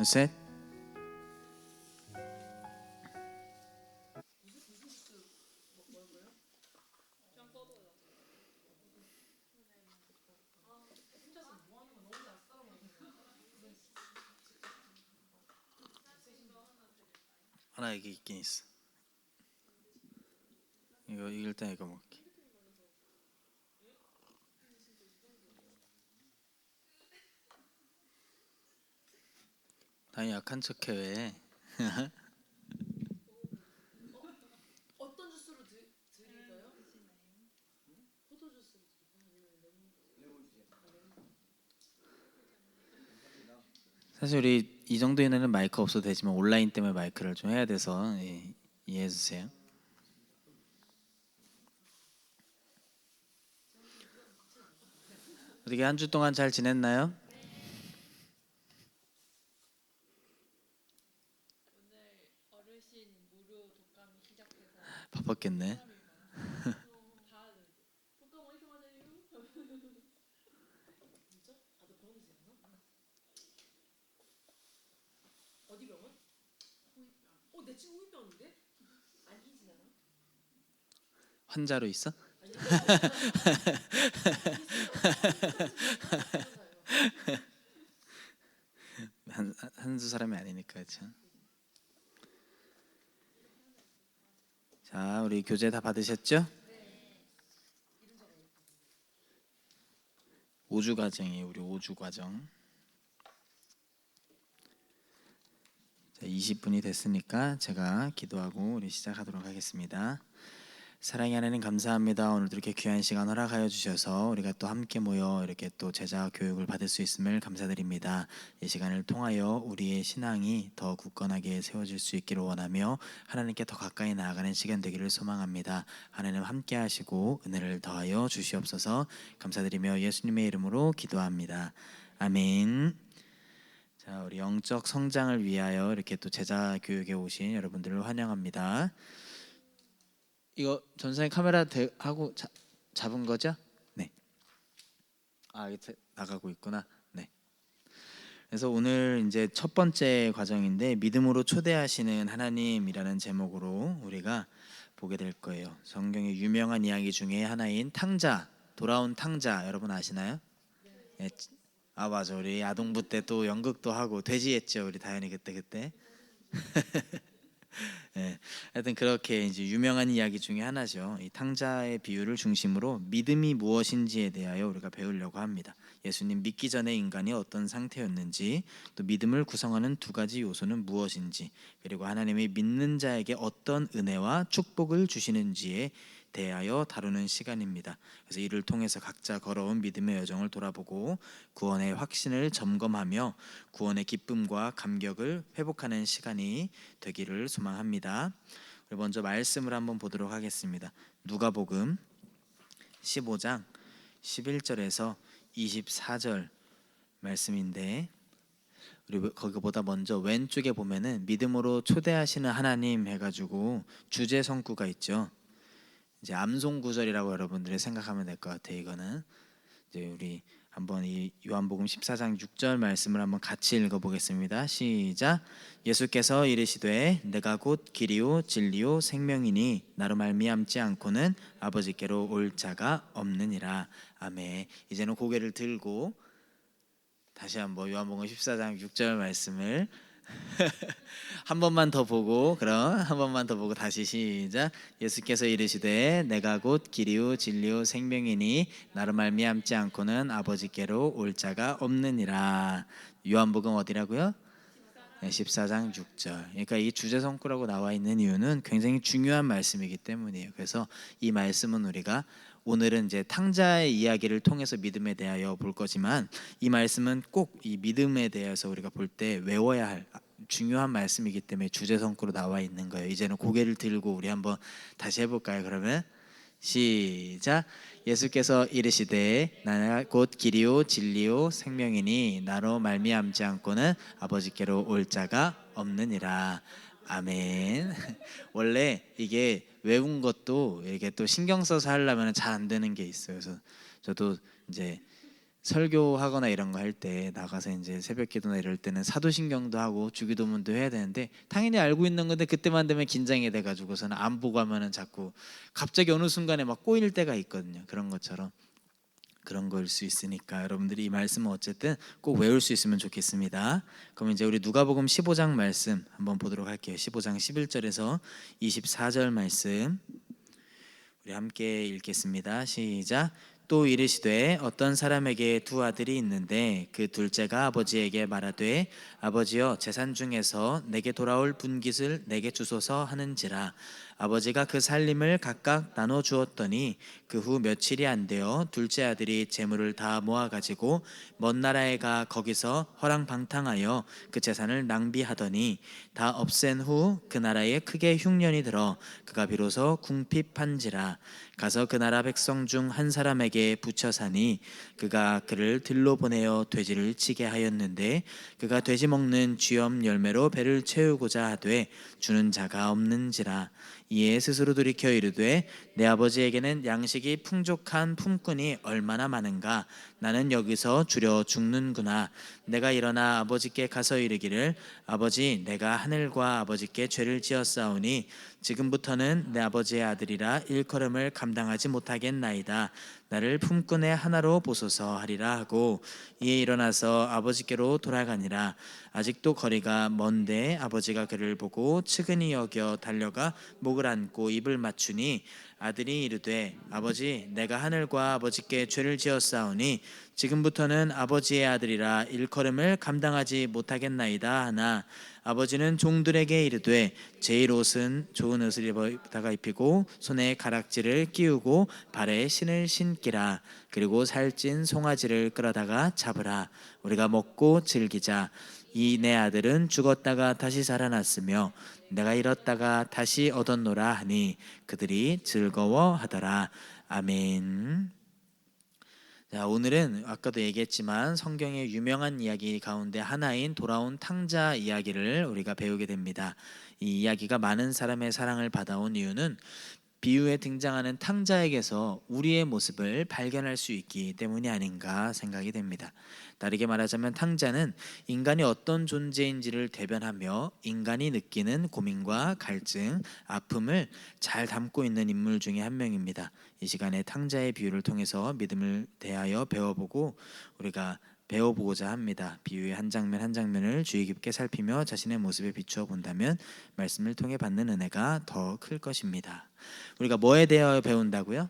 셋. 하나 여기 있긴 있어. 이거 일단 이거 먹게. 당연히 약한 척해 왜? 어떤 주스로 드릴까요? 포도 주스로 사실 우리 이 정도에는 마이크 없어도 되지만 온라인 때문에 마이크를 좀 해야 돼서 이해해 주세요. 어떻게 한 주 동안 잘 지냈나요? 오늘 어르신 무료 독감이 시작돼서 바빴겠네. 다 독감 어디서 맞아요? 진짜? 아, 너 병원에서 일어나? 어디 병원? 호흡병. 내 친구 호흡병인데? 아니진 않아? 환자로 있어? 아니, 한두 사람이 아니니까 그렇죠. 자, 우리 교재 다 받으셨죠? 5주 과정이에요. 우리 5주 과정. 자, 20분이 됐으니까 제가 기도하고 우리 시작하도록 하겠습니다. 사랑의 하나님 감사합니다. 오늘도 이렇게 귀한 시간 허락하여 주셔서 우리가 또 함께 모여 이렇게 또 제자 교육을 받을 수 있음을 감사드립니다. 이 시간을 통하여 우리의 신앙이 더 굳건하게 세워질 수 있기를 원하며 하나님께 더 가까이 나아가는 시간 되기를 소망합니다. 하나님 함께 하시고 은혜를 더하여 주시옵소서. 감사드리며 예수님의 이름으로 기도합니다. 아멘. 자, 우리 영적 성장을 위하여 이렇게 또 제자 교육에 오신 여러분들을 환영합니다. 이거 전선의 카메라 하고 잡은 거죠? 네. 아, 이게 나가고 있구나. 네. 그래서 오늘 이제 첫 번째 과정인데 믿음으로 초대하시는 하나님이라는 제목으로 우리가 보게 될 거예요. 성경의 유명한 이야기 중에 하나인 탕자, 돌아온 탕자 여러분 아시나요? 네. 아 맞아, 우리 아동부 때 또 연극도 하고 돼지했죠 우리 다현이 그때. 네, 하여튼 그렇게 이제 유명한 이야기 중에 하나죠. 이 탕자의 비유를 중심으로 믿음이 무엇인지에 대하여 우리가 배우려고 합니다. 예수님 믿기 전에 인간이 어떤 상태였는지, 또 믿음을 구성하는 두 가지 요소는 무엇인지, 그리고 하나님이 믿는 자에게 어떤 은혜와 축복을 주시는지에 대하여 다루는 시간입니다. 그래서 이를 통해서 각자 걸어온 믿음의 여정을 돌아보고 구원의 확신을 점검하며 구원의 기쁨과 감격을 회복하는 시간이 되기를 소망합니다. 먼저 말씀을 한번 보도록 하겠습니다. 누가복음 15장 11절에서 24절 말씀인데 우리 거기보다 먼저 왼쪽에 보면은 믿음으로 초대하시는 하나님 해가지고 주제 성구가 있죠. 이제 암송 구절이라고 여러분들이 생각하면 될 것 같아요. 이거는 이제 우리 한번 이 요한복음 14장 6절 말씀을 한번 같이 읽어보겠습니다. 시작. 예수께서 이르시되 내가 곧 길이요 진리요 생명이니 나로 말미암지 않고는 아버지께로 올 자가 없느니라. 아멘. 이제는 고개를 들고 다시 한번 요한복음 14장 6절 말씀을 한 번만 더 보고 그럼 한 번만 더 보고 다시 시작. 예수께서 이르시되 내가 곧 길이요 진리요 생명이니 나로 말미암지 않고는 아버지께로 올 자가 없느니라. 요한복음 어디라고요? 네, 14장 6절. 그러니까 이 주제 성구라고 나와 있는 이유는 굉장히 중요한 말씀이기 때문이에요. 그래서 이 말씀은 우리가 오늘은 이제 탕자의 이야기를 통해서 믿음에 대하여 볼 거지만 이 말씀은 꼭 이 믿음에 대해서 우리가 볼 때 외워야 할 중요한 말씀이기 때문에 주제 성구로 나와 있는 거예요. 이제는 고개를 들고 우리 한번 다시 해볼까요? 그러면 시작. 예수께서 이르시되 나가 곧 길이요 진리요 생명이니 나로 말미암지 않고는 아버지께로 올 자가 없느니라. 아멘. 원래 이게 외운 것도 이게 또 신경 써서 하려면 잘 안 되는 게 있어요. 그래서 저도 이제 설교하거나 이런 거 할 때 나가서 이제 새벽기도나 이럴 때는 사도신경도 하고 주기도문도 해야 되는데 당연히 알고 있는 건데 그때만 되면 긴장이 돼가지고서는 안 보고 하면은 자꾸 갑자기 어느 순간에 막 꼬일 때가 있거든요. 그런 것처럼 그런 걸 수 있으니까 여러분들이 이 말씀은 어쨌든 꼭 외울 수 있으면 좋겠습니다. 그럼 이제 우리 누가복음 15장 말씀 한번 보도록 할게요. 15장 11절에서 24절 말씀 우리 함께 읽겠습니다. 시작. 또 이르시되 어떤 사람에게 두 아들이 있는데 그 둘째가 아버지에게 말하되 아버지여 재산 중에서 내게 돌아올 분깃을 내게 주소서 하는지라. 아버지가 그 살림을 각각 나눠 주었더니 그 후 며칠이 안 되어 둘째 아들이 재물을 다 모아 가지고 먼 나라에 가 거기서 허랑방탕하여 그 재산을 낭비하더니 다 없앤 후 그 나라에 크게 흉년이 들어 그가 비로소 궁핍한지라. 가서 그 나라 백성 중 한 사람에게 붙여 사니 그가 그를 들로 보내어 돼지를 치게 하였는데 그가 돼지 먹는 쥐엄 열매로 배를 채우고자 하되 주는 자가 없는지라. 이에 스스로 돌이켜 이르되 내 아버지에게는 양식이 풍족한 품꾼이 얼마나 많은가. 나는 여기서 주려 죽는구나. 내가 일어나 아버지께 가서 이르기를 아버지 내가 하늘과 아버지께 죄를 지었사오니 지금부터는 내 아버지의 아들이라 일컬음을 감당하지 못하겠나이다. 나를 품꾼의 하나로 보소서 하리라 하고 이에 일어나서 아버지께로 돌아가니라. 아직도 거리가 먼데 아버지가 그를 보고 측은히 여겨 달려가 목을 안고 입을 맞추니 아들이 이르되 아버지 내가 하늘과 아버지께 죄를 지었사오니 지금부터는 아버지의 아들이라 일컬음을 감당하지 못하겠나이다 하나 아버지는 종들에게 이르되 제일 옷은 좋은 옷을 입다가 입히고 손에 가락지를 끼우고 발에 신을 신기라. 그리고 살찐 송아지를 끌어다가 잡으라. 우리가 먹고 즐기자. 이 내 아들은 죽었다가 다시 살아났으며 내가 잃었다가 다시 얻었노라 하니 그들이 즐거워하더라. 아멘. 자, 오늘은 아까도 얘기했지만 성경의 유명한 이야기 가운데 하나인 돌아온 탕자 이야기를 우리가 배우게 됩니다. 이 이야기가 많은 사람의 사랑을 받아온 이유는 비유에 등장하는 탕자에게서 우리의 모습을 발견할 수 있기 때문이 아닌가 생각이 됩니다. 다르게 말하자면 탕자는 인간이 어떤 존재인지를 대변하며 인간이 느끼는 고민과 갈증, 아픔을 잘 담고 있는 인물 중에 한 명입니다. 이 시간에 탕자의 비유를 통해서 믿음을 대하여 배워보고자 합니다. 비유의 한 장면 한 장면을 주의 깊게 살피며 자신의 모습에 비추어 본다면 말씀을 통해 받는 은혜가 더 클 것입니다. 우리가 뭐에 대하여 배운다고요?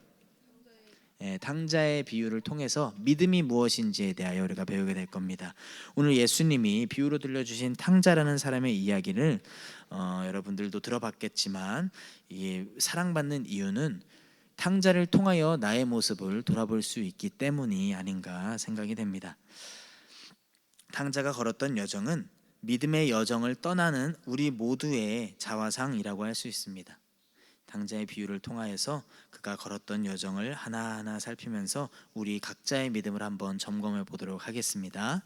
탕자의 비유를 통해서 믿음이 무엇인지에 대하여 우리가 배우게 될 겁니다. 오늘 예수님이 비유로 들려주신 탕자라는 사람의 이야기를 여러분들도 들어봤겠지만 이 사랑받는 이유는 탕자를 통하여 나의 모습을 돌아볼 수 있기 때문이 아닌가 생각이 됩니다. 탕자가 걸었던 여정은 믿음의 여정을 떠나는 우리 모두의 자화상이라고 할 수 있습니다. 탕자의 비유를 통하여서 그가 걸었던 여정을 하나하나 살피면서 우리 각자의 믿음을 한번 점검해 보도록 하겠습니다.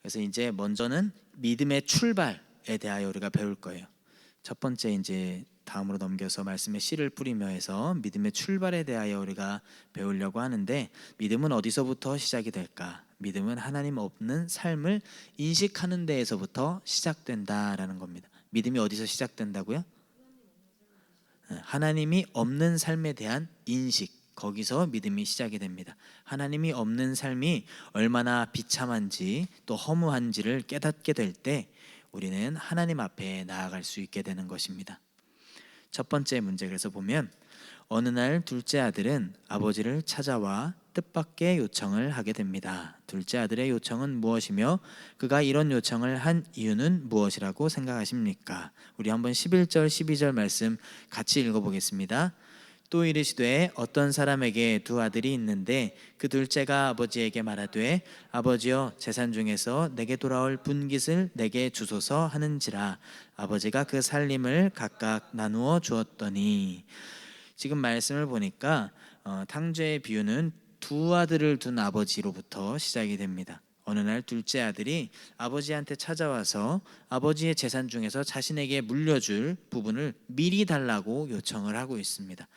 그래서 이제 먼저는 믿음의 출발에 대하여 우리가 배울 거예요. 첫 번째 이제 다음으로 넘겨서 말씀의 씨를 뿌리며 해서 믿음의 출발에 대하여 우리가 배우려고 하는데 믿음은 어디서부터 시작이 될까? 믿음은 하나님 없는 삶을 인식하는 데에서부터 시작된다라는 겁니다. 믿음이 어디서 시작된다고요? 하나님이 없는 삶에 대한 인식, 거기서 믿음이 시작이 됩니다. 하나님이 없는 삶이 얼마나 비참한지 또 허무한지를 깨닫게 될 때 우리는 하나님 앞에 나아갈 수 있게 되는 것입니다. 첫 번째 문제 그래서 보면 어느 날 둘째 아들은 아버지를 찾아와 뜻밖의 요청을 하게 됩니다. 둘째 아들의 요청은 무엇이며 그가 이런 요청을 한 이유는 무엇이라고 생각하십니까? 우리 한번 11절 12절 말씀 같이 읽어보겠습니다. 또 이르시되 어떤 사람에게 두 아들이 있는데 그 둘째가 아버지에게 말하되 아버지여 재산 중에서 내게 돌아올 분깃을 내게 주소서 하는지라. 아버지가 그 살림을 각각 나누어 주었더니. 지금 말씀을 보니까 탕자의 비유는 두 아들을 둔 아버지로부터 시작이 됩니다. 어느 날 둘째 아들이 아버지한테 찾아와서 아버지의 재산 중에서 자신에게 물려줄 부분을 미리 달라고 요청을 하고 있습니다.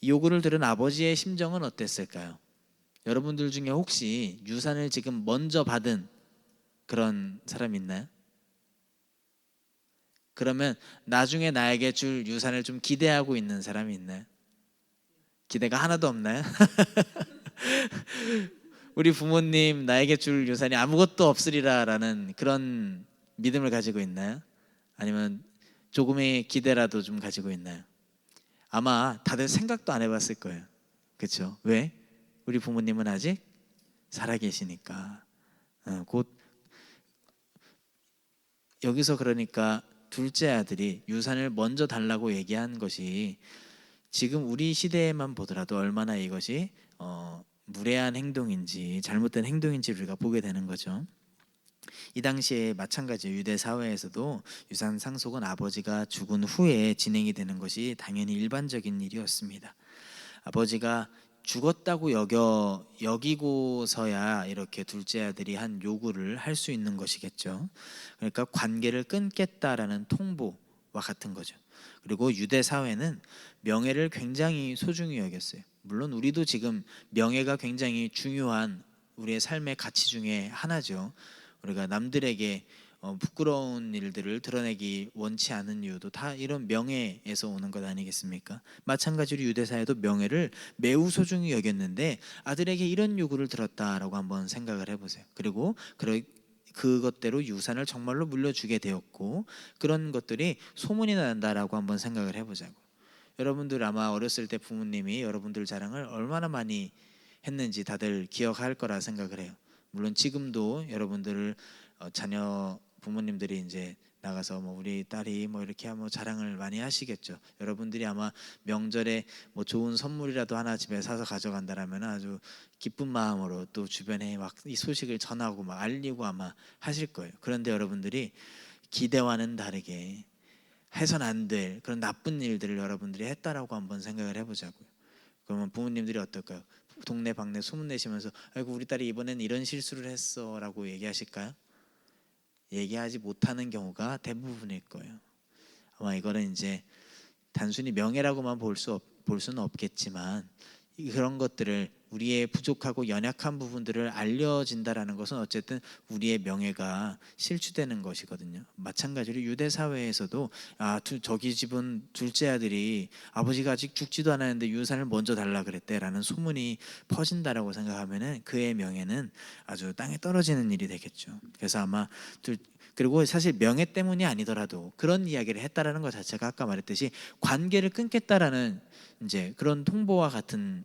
이 요구를 들은 아버지의 심정은 어땠을까요? 여러분들 중에 혹시 유산을 지금 먼저 받은 그런 사람 있나요? 그러면 나중에 나에게 줄 유산을 좀 기대하고 있는 사람이 있나요? 기대가 하나도 없나요? 우리 부모님 나에게 줄 유산이 아무것도 없으리라라는 그런 믿음을 가지고 있나요? 아니면 조금의 기대라도 좀 가지고 있나요? 아마 다들 생각도 안 해봤을 거예요. 그렇죠? 왜? 우리 부모님은 아직 살아계시니까. 곧 여기서 그러니까 둘째 아들이 유산을 먼저 달라고 얘기한 것이 지금 우리 시대에만 보더라도 얼마나 이것이 무례한 행동인지 잘못된 행동인지 우리가 보게 되는 거죠. 이 당시에 마찬가지 유대 사회에서도 유산 상속은 아버지가 죽은 후에 진행이 되는 것이 당연히 일반적인 일이었습니다. 아버지가 죽었다고 여기고서야 이렇게 둘째 아들이 한 요구를 할 수 있는 것이겠죠. 그러니까 관계를 끊겠다라는 통보와 같은 거죠. 그리고 유대 사회는 명예를 굉장히 소중히 여겼어요. 물론 우리도 지금 명예가 굉장히 중요한 우리의 삶의 가치 중에 하나죠. 우리가 남들에게 부끄러운 일들을 드러내기 원치 않은 이유도 다 이런 명예에서 오는 것 아니겠습니까? 마찬가지로 유대사회도 명예를 매우 소중히 여겼는데 아들에게 이런 요구를 들었다라고 한번 생각을 해보세요. 그리고 그것대로 유산을 정말로 물려주게 되었고 그런 것들이 소문이 난다라고 한번 생각을 해보자고. 여러분들 아마 어렸을 때 부모님이 여러분들 자랑을 얼마나 많이 했는지 다들 기억할 거라 생각을 해요. 물론 지금도 여러분들을 자녀 부모님들이 이제 나가서 뭐 우리 딸이 뭐 이렇게 뭐 자랑을 많이 하시겠죠. 여러분들이 아마 명절에 뭐 좋은 선물이라도 하나 집에 사서 가져간다라면 아주 기쁜 마음으로 또 주변에 막 이 소식을 전하고 막 알리고 아마 하실 거예요. 그런데 여러분들이 기대와는 다르게 해선 안 될 그런 나쁜 일들을 여러분들이 했다라고 한번 생각을 해보자고요. 그러면 부모님들이 어떨까요? 동네 방네 소문 내시면서 아이고 우리 딸이 이번엔 이런 실수를 했어라고 얘기하실까요? 얘기하지 못하는 경우가 대부분일 거예요. 아마 이거는 이제 단순히 명예라고만 볼 수는 없겠지만 그런 것들을 우리의 부족하고 연약한 부분들을 알려진다라는 것은 어쨌든 우리의 명예가 실추되는 것이거든요. 마찬가지로 유대 사회에서도 저기 집은 둘째 아들이 아버지가 아직 죽지도 않았는데 유산을 먼저 달라 그랬대라는 소문이 퍼진다라고 생각하면은 그의 명예는 아주 땅에 떨어지는 일이 되겠죠. 그래서 아마 그리고 사실 명예 때문이 아니더라도 그런 이야기를 했다라는 것 자체가 아까 말했듯이 관계를 끊겠다라는 이제 그런 통보와 같은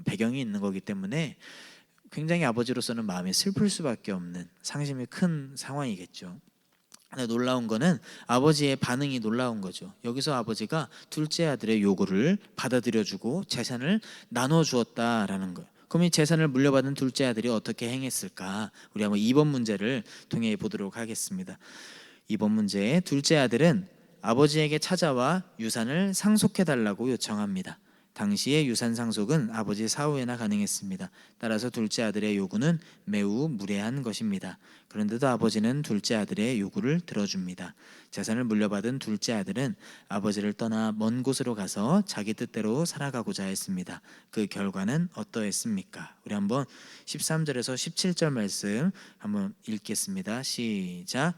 배경이 있는 거기 때문에 굉장히 아버지로서는 마음이 슬플 수밖에 없는 상심이 큰 상황이겠죠. 근데 놀라운 거는 아버지의 반응이 놀라운 거죠. 여기서 아버지가 둘째 아들의 요구를 받아들여주고 재산을 나눠주었다라는 거예요. 그럼 이 재산을 물려받은 둘째 아들이 어떻게 행했을까? 우리 한번 2번 문제를 통해 보도록 하겠습니다. 2번 문제, 둘째 아들은 아버지에게 찾아와 유산을 상속해달라고 요청합니다. 당시의 유산 상속은 아버지 사후에나 가능했습니다. 따라서 둘째 아들의 요구는 매우 무례한 것입니다. 그런데도 아버지는 둘째 아들의 요구를 들어줍니다. 재산을 물려받은 둘째 아들은 아버지를 떠나 먼 곳으로 가서 자기 뜻대로 살아가고자 했습니다. 그 결과는 어떠했습니까? 우리 한번 13절에서 17절 말씀 한번 읽겠습니다. 시작.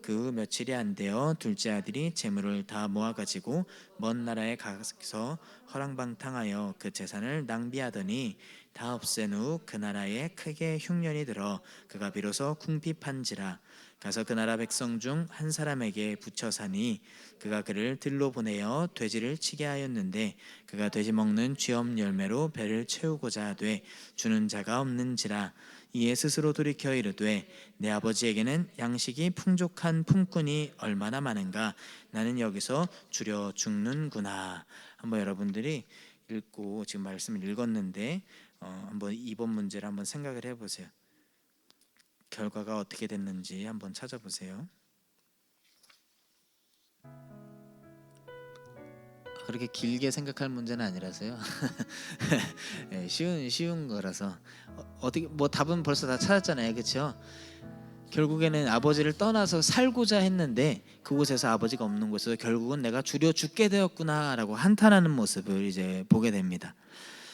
그 며칠이 안 되어 둘째 아들이 재물을 다 모아가지고 먼 나라에 가서 허랑방탕하여 그 재산을 낭비하더니 다 없앤 후 그 나라에 크게 흉년이 들어 그가 비로소 궁핍한지라. 가서 그 나라 백성 중 한 사람에게 붙여 사니 그가 그를 들로 보내어 돼지를 치게 하였는데 그가 돼지 먹는 쥐엄 열매로 배를 채우고자 하되 주는 자가 없는지라. 이에 스스로 돌이켜 이르되 내 아버지에게는 양식이 풍족한 품꾼이 얼마나 많은가. 나는 여기서 주려 죽는구나. 한번 여러분들이 읽고 지금 말씀을 읽었는데 한번 2번 문제를 한번 생각을 해보세요. 결과가 어떻게 됐는지 한번 찾아보세요. 그렇게 길게 생각할 문제는 아니라서요. 네, 쉬운 거라서 어떻게 뭐 답은 벌써 다 찾았잖아요, 그렇죠? 결국에는 아버지를 떠나서 살고자 했는데 그곳에서 아버지가 없는 곳에서 결국은 내가 주려 죽게 되었구나라고 한탄하는 모습을 이제 보게 됩니다.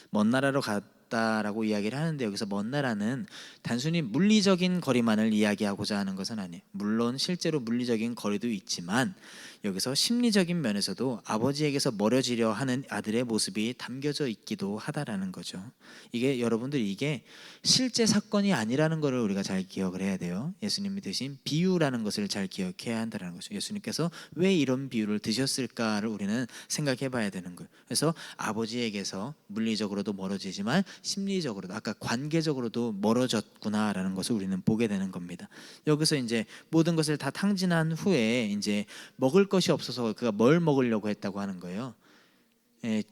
먼 나라로 나라고 이야기를 하는데, 여기서 먼 나라는 단순히 물리적인 거리만을 이야기하고자 하는 것은 아니에요. 물론 실제로 물리적인 거리도 있지만 여기서 심리적인 면에서도 아버지에게서 멀어지려 하는 아들의 모습이 담겨져 있기도 하다라는 거죠. 이게 여러분들, 이게 실제 사건이 아니라는 것을 우리가 잘 기억을 해야 돼요. 예수님이 드신 비유라는 것을 잘 기억해야 한다는 거죠. 예수님께서 왜 이런 비유를 드셨을까를 우리는 생각해 봐야 되는 거예요. 그래서 아버지에게서 물리적으로도 멀어지지만 심리적으로도, 아까 관계적으로도 멀어졌구나라는 것을 우리는 보게 되는 겁니다. 여기서 이제 모든 것을 다 탕진한 후에 이제 먹을 것이 없어서 그가 뭘 먹으려고 했다고 하는 거예요.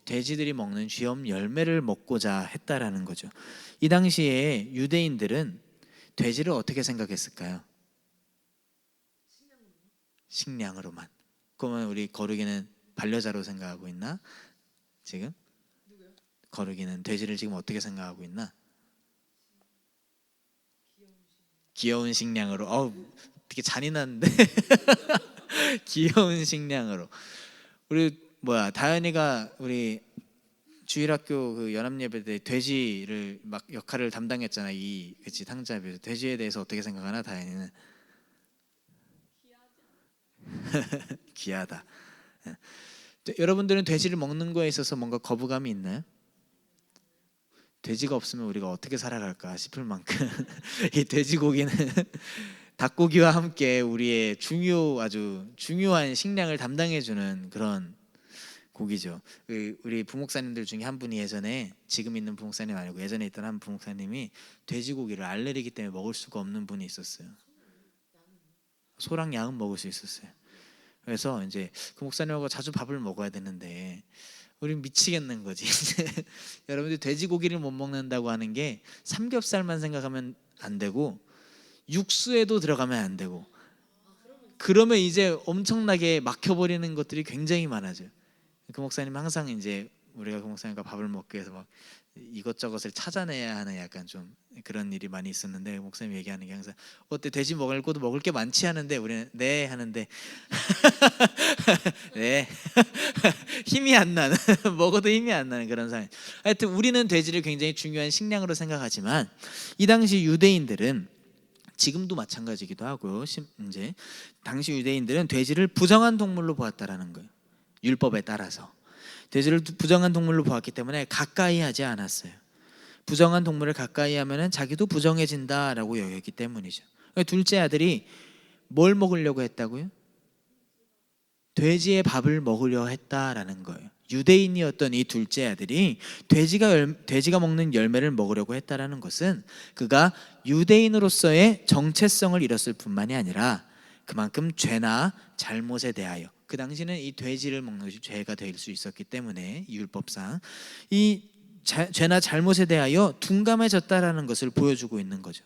돼지들이 먹는 쥐염 열매를 먹고자 했다라는 거죠. 이 당시에 유대인들은 돼지를 어떻게 생각했을까요? 식량으로만. 그러면 우리 거르기는 반려자로 생각하고 있나? 지금? 거르기는 돼지를 지금 어떻게 생각하고 있나? 귀여운 식량으로. 되게 잔인한데. 귀여운 식량으로. 우리 다현이가 우리 주일학교 그 연합예배 때 돼지를 막 역할을 담당했잖아. 그치, 탕자에서 돼지에 대해서 어떻게 생각하나, 다현이는? 귀하다. 여러분들은 돼지를 먹는 거에 있어서 뭔가 거부감이 있나요? 돼지가 없으면 우리가 어떻게 살아갈까 싶을 만큼 이 돼지고기는 닭고기와 함께 우리의 아주 중요한 식량을 담당해주는 그런 고기죠. 우리 부목사님들 중에 한 분이 예전에, 지금 있는 부목사님 아니고 예전에 있던 한 부목사님이 돼지고기를 알레르기 때문에 먹을 수가 없는 분이 있었어요. 소랑 양은 먹을 수 있었어요. 그래서 이제 그 목사님하고 자주 밥을 먹어야 되는데 우린 미치겠는 거지. 여러분들, 돼지고기를 못 먹는다고 하는 게 삼겹살만 생각하면 안 되고 육수에도 들어가면 안 되고, 그러면 이제 엄청나게 막혀버리는 것들이 굉장히 많아져요. 그 목사님 항상 이제 우리가 그 목사님과 밥을 먹기 위해서 막 이것저것을 찾아내야 하는 약간 좀 그런 일이 많이 있었는데, 목사님 얘기하는 게 항상 어때, 돼지 먹을 것도 먹을 게 많지 하는데, 우리는 네 하는데 네 힘이 안 나는 먹어도 힘이 안 나는 그런 상황. 하여튼 우리는 돼지를 굉장히 중요한 식량으로 생각하지만 이 당시 유대인들은, 지금도 마찬가지기도 하고요, 이제 당시 유대인들은 돼지를 부정한 동물로 보았다라는 거예요. 율법에 따라서 돼지를 부정한 동물로 보았기 때문에 가까이 하지 않았어요. 부정한 동물을 가까이 하면은 자기도 부정해진다라고 여겼기 때문이죠. 둘째 아들이 뭘 먹으려고 했다고요? 돼지의 밥을 먹으려 했다라는 거예요. 유대인이었던 이 둘째 아들이 돼지가 먹는 열매를 먹으려고 했다라는 것은 그가 유대인으로서의 정체성을 잃었을 뿐만이 아니라 그만큼 죄나 잘못에 대하여, 그 당시는 이 돼지를 먹는 것이 죄가 될 수 있었기 때문에 율법상 이 죄나 잘못에 대하여 둔감해졌다라는 것을 보여주고 있는 거죠.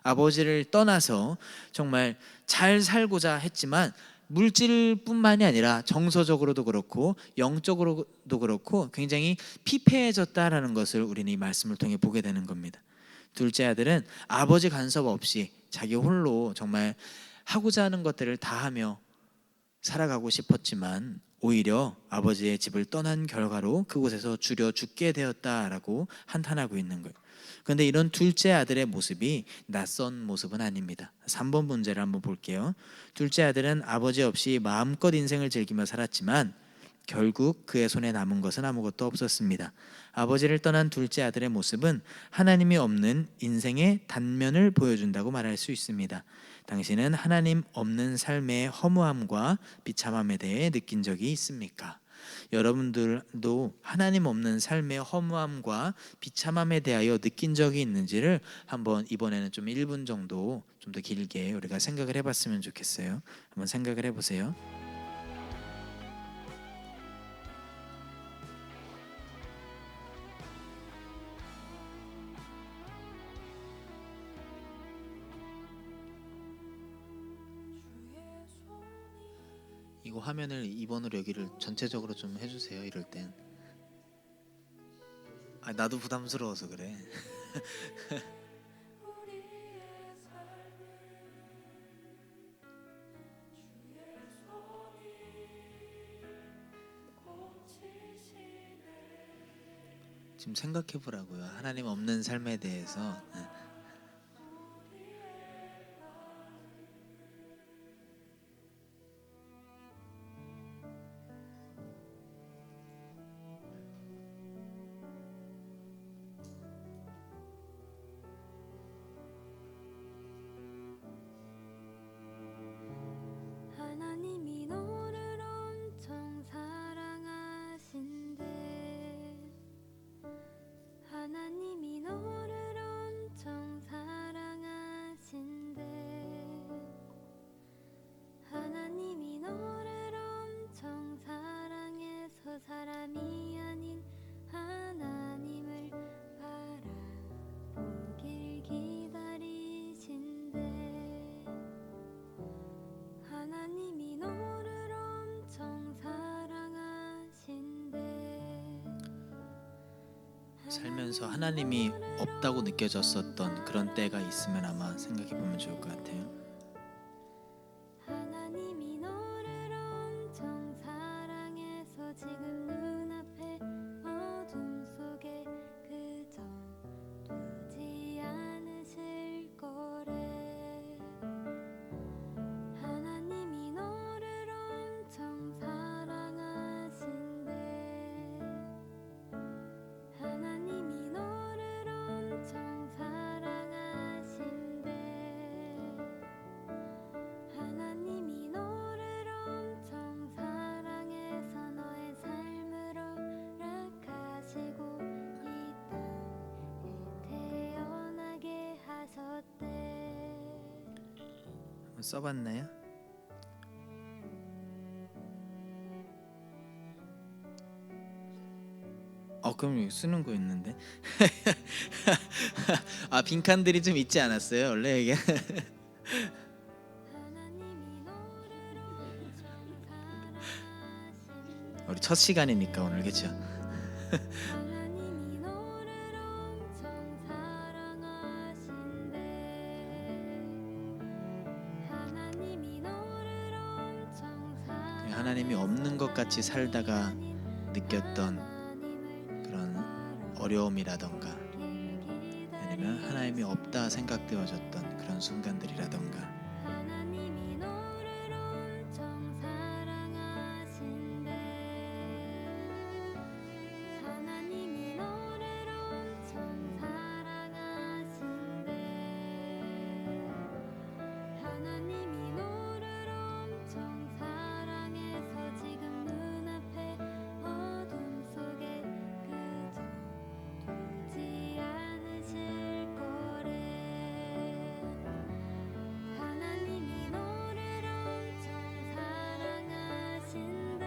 아버지를 떠나서 정말 잘 살고자 했지만 물질뿐만이 아니라 정서적으로도 그렇고 영적으로도 그렇고 굉장히 피폐해졌다라는 것을 우리는 이 말씀을 통해 보게 되는 겁니다. 둘째 아들은 아버지 간섭 없이 자기 홀로 정말 하고자 하는 것들을 다 하며 살아가고 싶었지만 오히려 아버지의 집을 떠난 결과로 그곳에서 주려 죽게 되었다라고 한탄하고 있는 거예요. 그런데 이런 둘째 아들의 모습이 낯선 모습은 아닙니다. 3번 문제를 한번 볼게요. 둘째 아들은 아버지 없이 마음껏 인생을 즐기며 살았지만 결국 그의 손에 남은 것은 아무것도 없었습니다. 아버지를 떠난 둘째 아들의 모습은 하나님이 없는 인생의 단면을 보여준다고 말할 수 있습니다. 당신은 하나님 없는 삶의 허무함과 비참함에 대해 느낀 적이 있습니까? 여러분들도 하나님 없는 삶의 허무함과 비참함에 대하여 느낀 적이 있는지를 한번 이번에는 좀 1분 정도 좀 더 길게 우리가 생각을 해봤으면 좋겠어요. 한번 생각을 해보세요. 이거 화면을 2번으로 여기를 전체적으로 좀 해주세요. 이럴 땐. 나도 부담스러워서 그래. 지금 생각해 보라고요. 하나님 없는 삶에 대해서. 하나님이 너를 엄청 사랑하신대. 하나님이 너를 엄청 사랑하신대. 하나님이 너를 엄청 사랑해서 사람이 아닌 하나님을 바라보길 기다리신대. 하나님이 너를 엄청 사랑하신대. 살면서 하나님이 없다고 느껴졌었던 그런 때가 있으면 아마 생각해 보면 좋을 것 같아요. 하나님이 너를 엄청 사랑해서 지금 눈앞에 어둠 속에 그저 두지 않으실 거래. 하나님이 너를 엄청 사랑하신대. 하나님이 너를 엄청 사랑하신대. 하나님이 너를 엄청 사랑해서 너의 삶을 허락하시고 이 땅에 태어나게 하셨대. 한번 써봤나요? 그럼 여기 쓰는 거 있는데. 빈칸들이 좀 있지 않았어요? 원래 이게. 하나님이 너를 엄청 사랑하신대. 우리 첫 시간이니까 오늘 그렇죠? 하나님이 너를 엄청 사랑하신대. 하나님이 너를 엄청 사랑하신대. 하나님이 없는 것 같이 살다가 느꼈던 그런 어려움이라던가 아니면 하나님이 없다 생각되어졌던 그런 순간들이라던가 하나님이 너를 엄청 사랑하신대. 하나님이 너를 엄청 사랑하신대. 하나님이 너를 엄청 사랑해서 지금 눈앞에 어둠 속에 그저 두지 않으실 거래. 하나님이 너를 엄청 사랑하신대.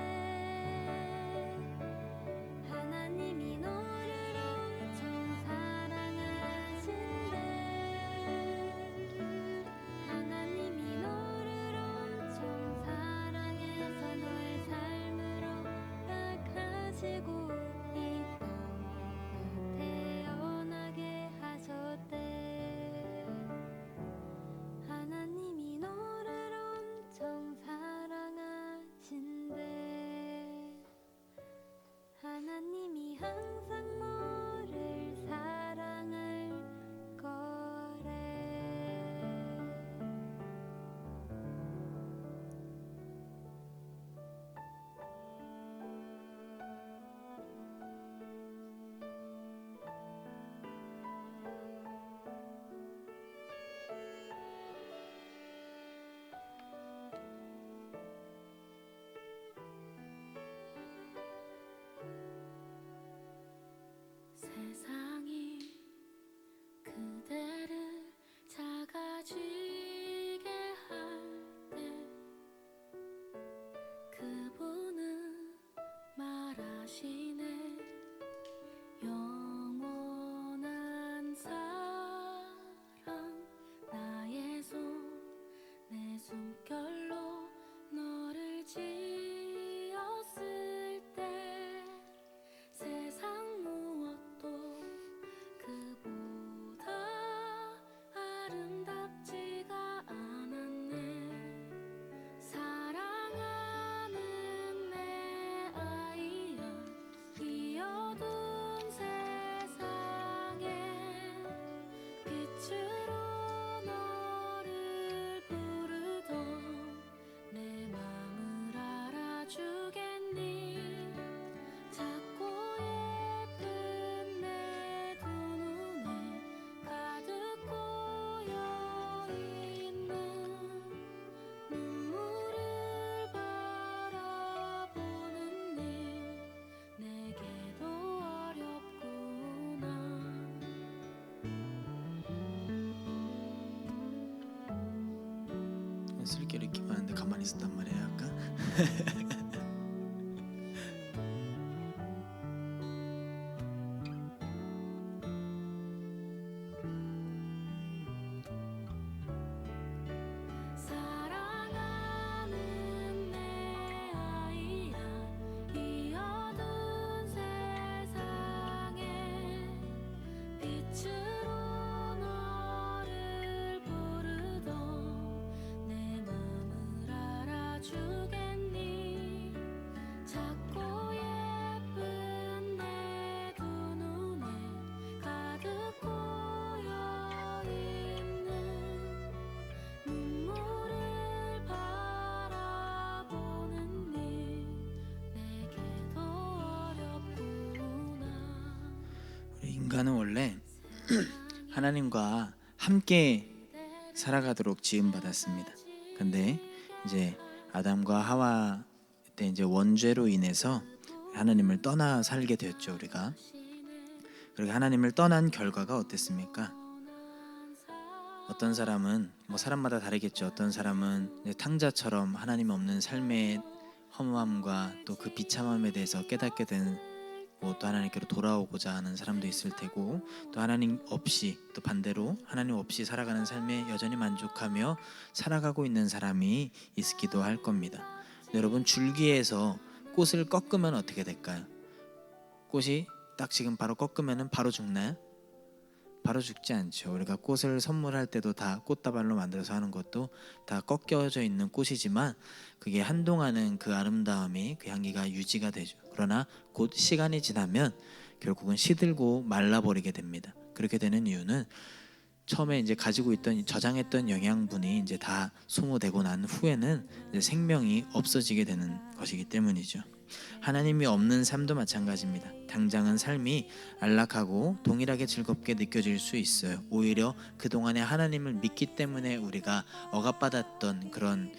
하나님이 너를 엄청 사랑하신대. 하나님이 너를 엄청 사랑해서 너의 삶을 허락하시고 이 땅에 태어나게 하셨대. 하나님이 너를 엄청 사랑하신대. 하나님이 항상 너를 사랑할 거래. 가만히 있었단 말이에요 아까. 사랑하는 내 아이야 이 어두운 세상에 빛으로 너를 부르던 내 맘을 알아주겠니 작고 예쁜 내 두 눈에 가득 고여있는 눈물을 바라보는 일 내게도 어렵구나 우리 인간은 원래 하나님과 함께 살아가도록 지음 받았습니다. 근데 이제 아담과 하와 때 이제 원죄로 인해서 하나님을 떠나 살게 되었죠 우리가. 그렇게 하나님을 떠난 결과가 어땠습니까? 어떤 사람은 뭐 사람마다 다르겠죠. 어떤 사람은 이제 탕자처럼 하나님 없는 삶의 허무함과 또 그 비참함에 대해서 깨닫게 된 또 하나님께로 돌아오고자 하는 사람도 있을 테고 또 하나님 없이 또 반대로 하나님 없이 살아가는 삶에 여전히 만족하며 살아가고 있는 사람이 있기도 할 겁니다. 여러분 줄기에서 꽃을 꺾으면 어떻게 될까요? 꽃이 딱 지금 바로 꺾으면 바로 죽나요? 바로 죽지 않죠. 우리가 꽃을 선물할 때도 다 꽃다발로 만들어서 하는 것도 다 꺾여져 있는 꽃이지만 그게 한동안은 그 아름다움이 그 향기가 유지가 되죠. 그러나 곧 시간이 지나면 결국은 시들고 말라버리게 됩니다. 그렇게 되는 이유는 처음에 이제 가지고 있던 저장했던 영양분이 이제 다 소모되고 난 후에는 이제 생명이 없어지게 되는 것이기 때문이죠. 하나님이 없는 삶도 마찬가지입니다. 당장은 삶이 안락하고 동일하게 즐겁게 느껴질 수 있어요. 오히려 그동안에 하나님을 믿기 때문에 우리가 억압받았던 그런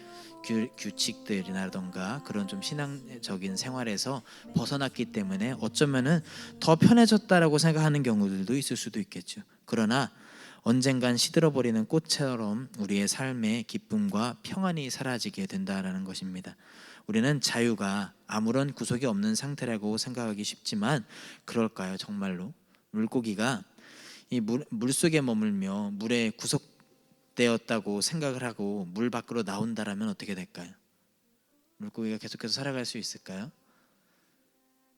규칙들이라던가 그런 좀 신앙적인 생활에서 벗어났기 때문에 어쩌면은 더 편해졌다라고 생각하는 경우들도 있을 수도 있겠죠. 그러나 언젠간 시들어버리는 꽃처럼 우리의 삶의 기쁨과 평안이 사라지게 된다라는 것입니다. 우리는 자유가 아무런 구속이 없는 상태라고 생각하기 쉽지만 그럴까요? 정말로 물고기가 이 물속에 머물며 물에 구속되었다고 생각을 하고 물 밖으로 나온다라면 어떻게 될까요? 물고기가 계속해서 살아갈 수 있을까요?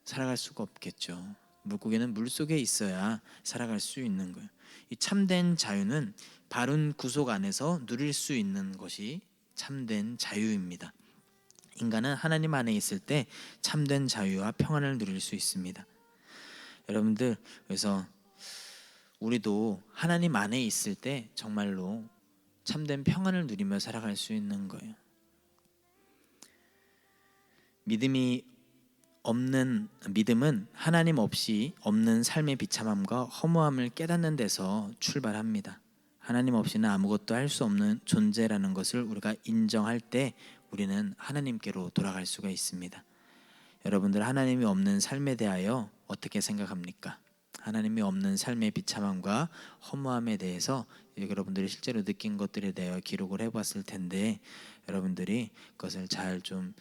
살아갈 수가 없겠죠. 물고기는 물속에 있어야 살아갈 수 있는 거예요. 이 참된 자유는 바른 구속 안에서 누릴 수 있는 것이 참된 자유입니다. 인간은 하나님 안에 있을 때 참된 자유와 평안을 누릴 수 있습니다. 여러분들 그래서 우리도 하나님 안에 있을 때 정말로 참된 평안을 누리며 살아갈 수 있는 거예요. 믿음은 하나님 없이 없는 삶의 비참함과 허무함을 깨닫는 데서 출발합니다. 하나님 없이는 아무것도 할 수 없는 존재라는 것을 우리가 인정할 때 우리는 하나님께로 돌아갈 수가 있습니다. 여러분들 하나님이 없는 삶에 대하여 어떻게 생각합니까? 하나님이 없는 삶의 비참함과 허무함에 대해서 여러분들이 실제로 느낀 것들에 대하여 기록을 해봤을 텐데 여러분들이 그것을 잘 좀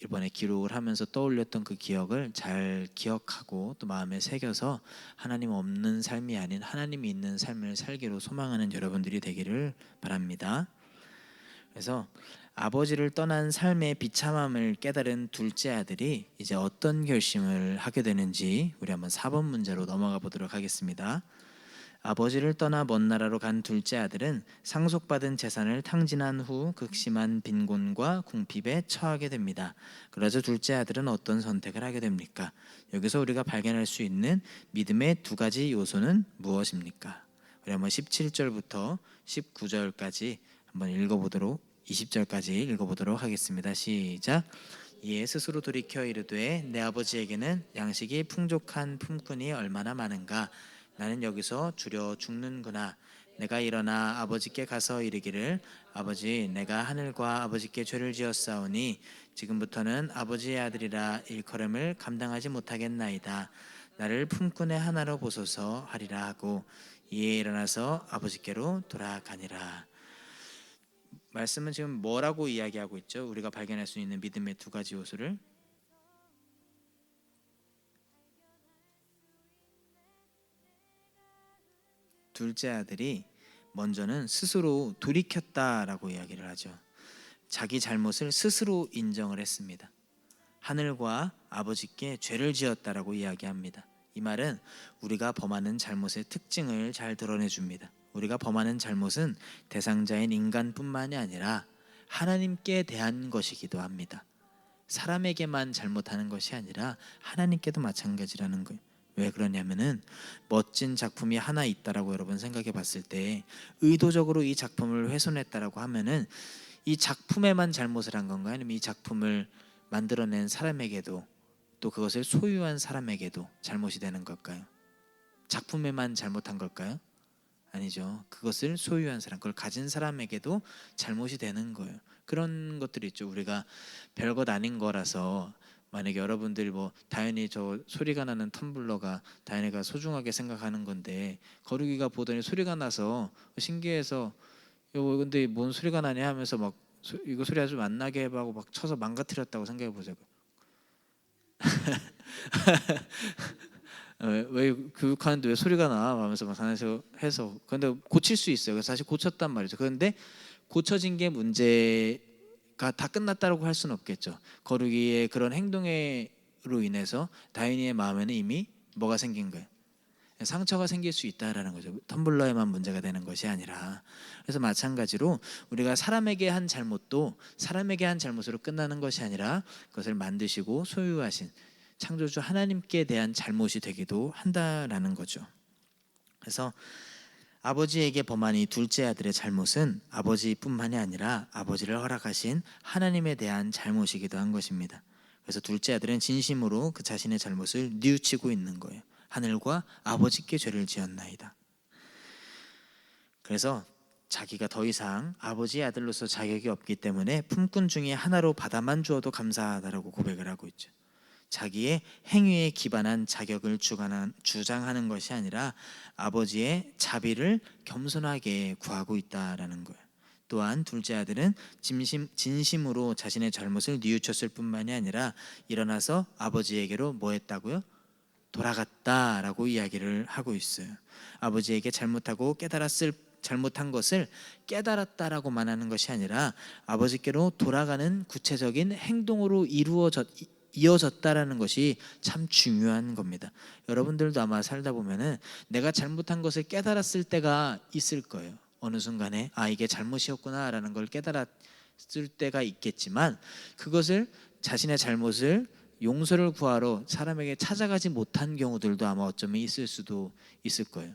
이번에 기록을 하면서 떠올렸던 그 기억을 잘 기억하고 또 마음에 새겨서 하나님 없는 삶이 아닌 하나님이 있는 삶을 살기로 소망하는 여러분들이 되기를 바랍니다. 그래서 아버지를 떠난 삶의 비참함을 깨달은 둘째 아들이 이제 어떤 결심을 하게 되는지 우리 한번 4번 문제로 넘어가 보도록 하겠습니다. 아버지를 떠나 먼 나라로 간 둘째 아들은 상속받은 재산을 탕진한 후 극심한 빈곤과 궁핍에 처하게 됩니다. 그래서 둘째 아들은 어떤 선택을 하게 됩니까? 여기서 우리가 발견할 수 있는 믿음의 두 가지 요소는 무엇입니까? 우리 한번 17절부터 19절까지 한번 읽어보도록 20절까지 읽어보도록 하겠습니다. 시작. 이에 스스로 돌이켜 이르되 내 아버지에게는 양식이 풍족한 품꾼이 얼마나 많은가. 나는 여기서 주려 죽는구나. 내가 일어나 아버지께 가서 이르기를 아버지 내가 하늘과 아버지께 죄를 지었사오니 지금부터는 아버지의 아들이라 일컬음을 감당하지 못하겠나이다. 나를 품꾼의 하나로 보소서 하리라 하고 이에 일어나서 아버지께로 돌아가니라. 말씀은 지금 뭐라고 이야기하고 있죠? 우리가 발견할 수 있는 믿음의 두 가지 요소를 둘째 아들이 먼저는 스스로 돌이켰다라고 이야기를 하죠. 자기 잘못을 스스로 인정을 했습니다. 하늘과 아버지께 죄를 지었다라고 이야기합니다. 이 말은 우리가 범하는 잘못의 특징을 잘 드러내 줍니다. 우리가 범하는 잘못은 대상자인 인간뿐만이 아니라 하나님께 대한 것이기도 합니다. 사람에게만 잘못하는 것이 아니라 하나님께도 마찬가지라는 거예요. 왜 그러냐면은 멋진 작품이 하나 있다라고 여러분 생각해 봤을 때 의도적으로 이 작품을 훼손했다라고 하면은 이 작품에만 잘못을 한 건가요? 아니면 이 작품을 만들어낸 사람에게도 또 그것을 소유한 사람에게도 잘못이 되는 걸까요? 작품에만 잘못한 걸까요? 아니죠. 그것을 소유한 사람, 그걸 가진 사람에게도 잘못이 되는 거예요. 그런 것들이 있죠. 우리가 별것 아닌 거라서 만약에 여러분들이 뭐 다현이 저 소리가 나는 텀블러가 다현이가 소중하게 생각하는 건데 거루기가 보더니 소리가 나서 신기해서 이거 근데 뭔 소리가 나냐 하면서 막 이거 소리 아주 안 나게 해보고 막 쳐서 망가뜨렸다고 생각해 보자고. 왜 교육하는데 왜 소리가 나? 하면서 막 다니면서 해서 근데 고칠 수 있어요. 그래서 다시 고쳤단 말이죠. 그런데 고쳐진 게 문제가 다 끝났다고 할 수는 없겠죠. 거루기의 그런 행동으로 인해서 다인이의 마음에는 이미 뭐가 생긴 거예요? 상처가 생길 수 있다라는 거죠. 텀블러에만 문제가 되는 것이 아니라. 그래서 마찬가지로 우리가 사람에게 한 잘못도 사람에게 한 잘못으로 끝나는 것이 아니라 그것을 만드시고 소유하신 창조주 하나님께 대한 잘못이 되기도 한다라는 거죠. 그래서 아버지에게 범한 이 둘째 아들의 잘못은 아버지뿐만이 아니라 아버지를 허락하신 하나님에 대한 잘못이기도 한 것입니다. 그래서 둘째 아들은 진심으로 그 자신의 잘못을 뉘우치고 있는 거예요. 하늘과 아버지께 죄를 지었나이다. 그래서 자기가 더 이상 아버지의 아들로서 자격이 없기 때문에 품꾼 중에 하나로 받아만 주어도 감사하다라고 고백을 하고 있죠. 자기의 행위에 기반한 자격을 주장하는 것이 아니라 아버지의 자비를 겸손하게 구하고 있다라는 거예요. 또한 둘째 아들은 진심으로 자신의 잘못을 뉘우쳤을 뿐만이 아니라 일어나서 아버지에게로 뭐 했다고요? 돌아갔다라고 이야기를 하고 있어요. 아버지에게 잘못한 것을 깨달았다라고만 하는 것이 아니라 아버지께로 돌아가는 구체적인 행동으로 이어졌다라는 것이 참 중요한 겁니다. 여러분들도 아마 살다 보면은 내가 잘못한 것을 깨달았을 때가 있을 거예요. 어느 순간에 이게 잘못이었구나라는 걸 깨달았을 때가 있겠지만 그것을 자신의 잘못을 용서를 구하러 사람에게 찾아가지 못한 경우들도 아마 어쩌면 있을 수도 있을 거예요.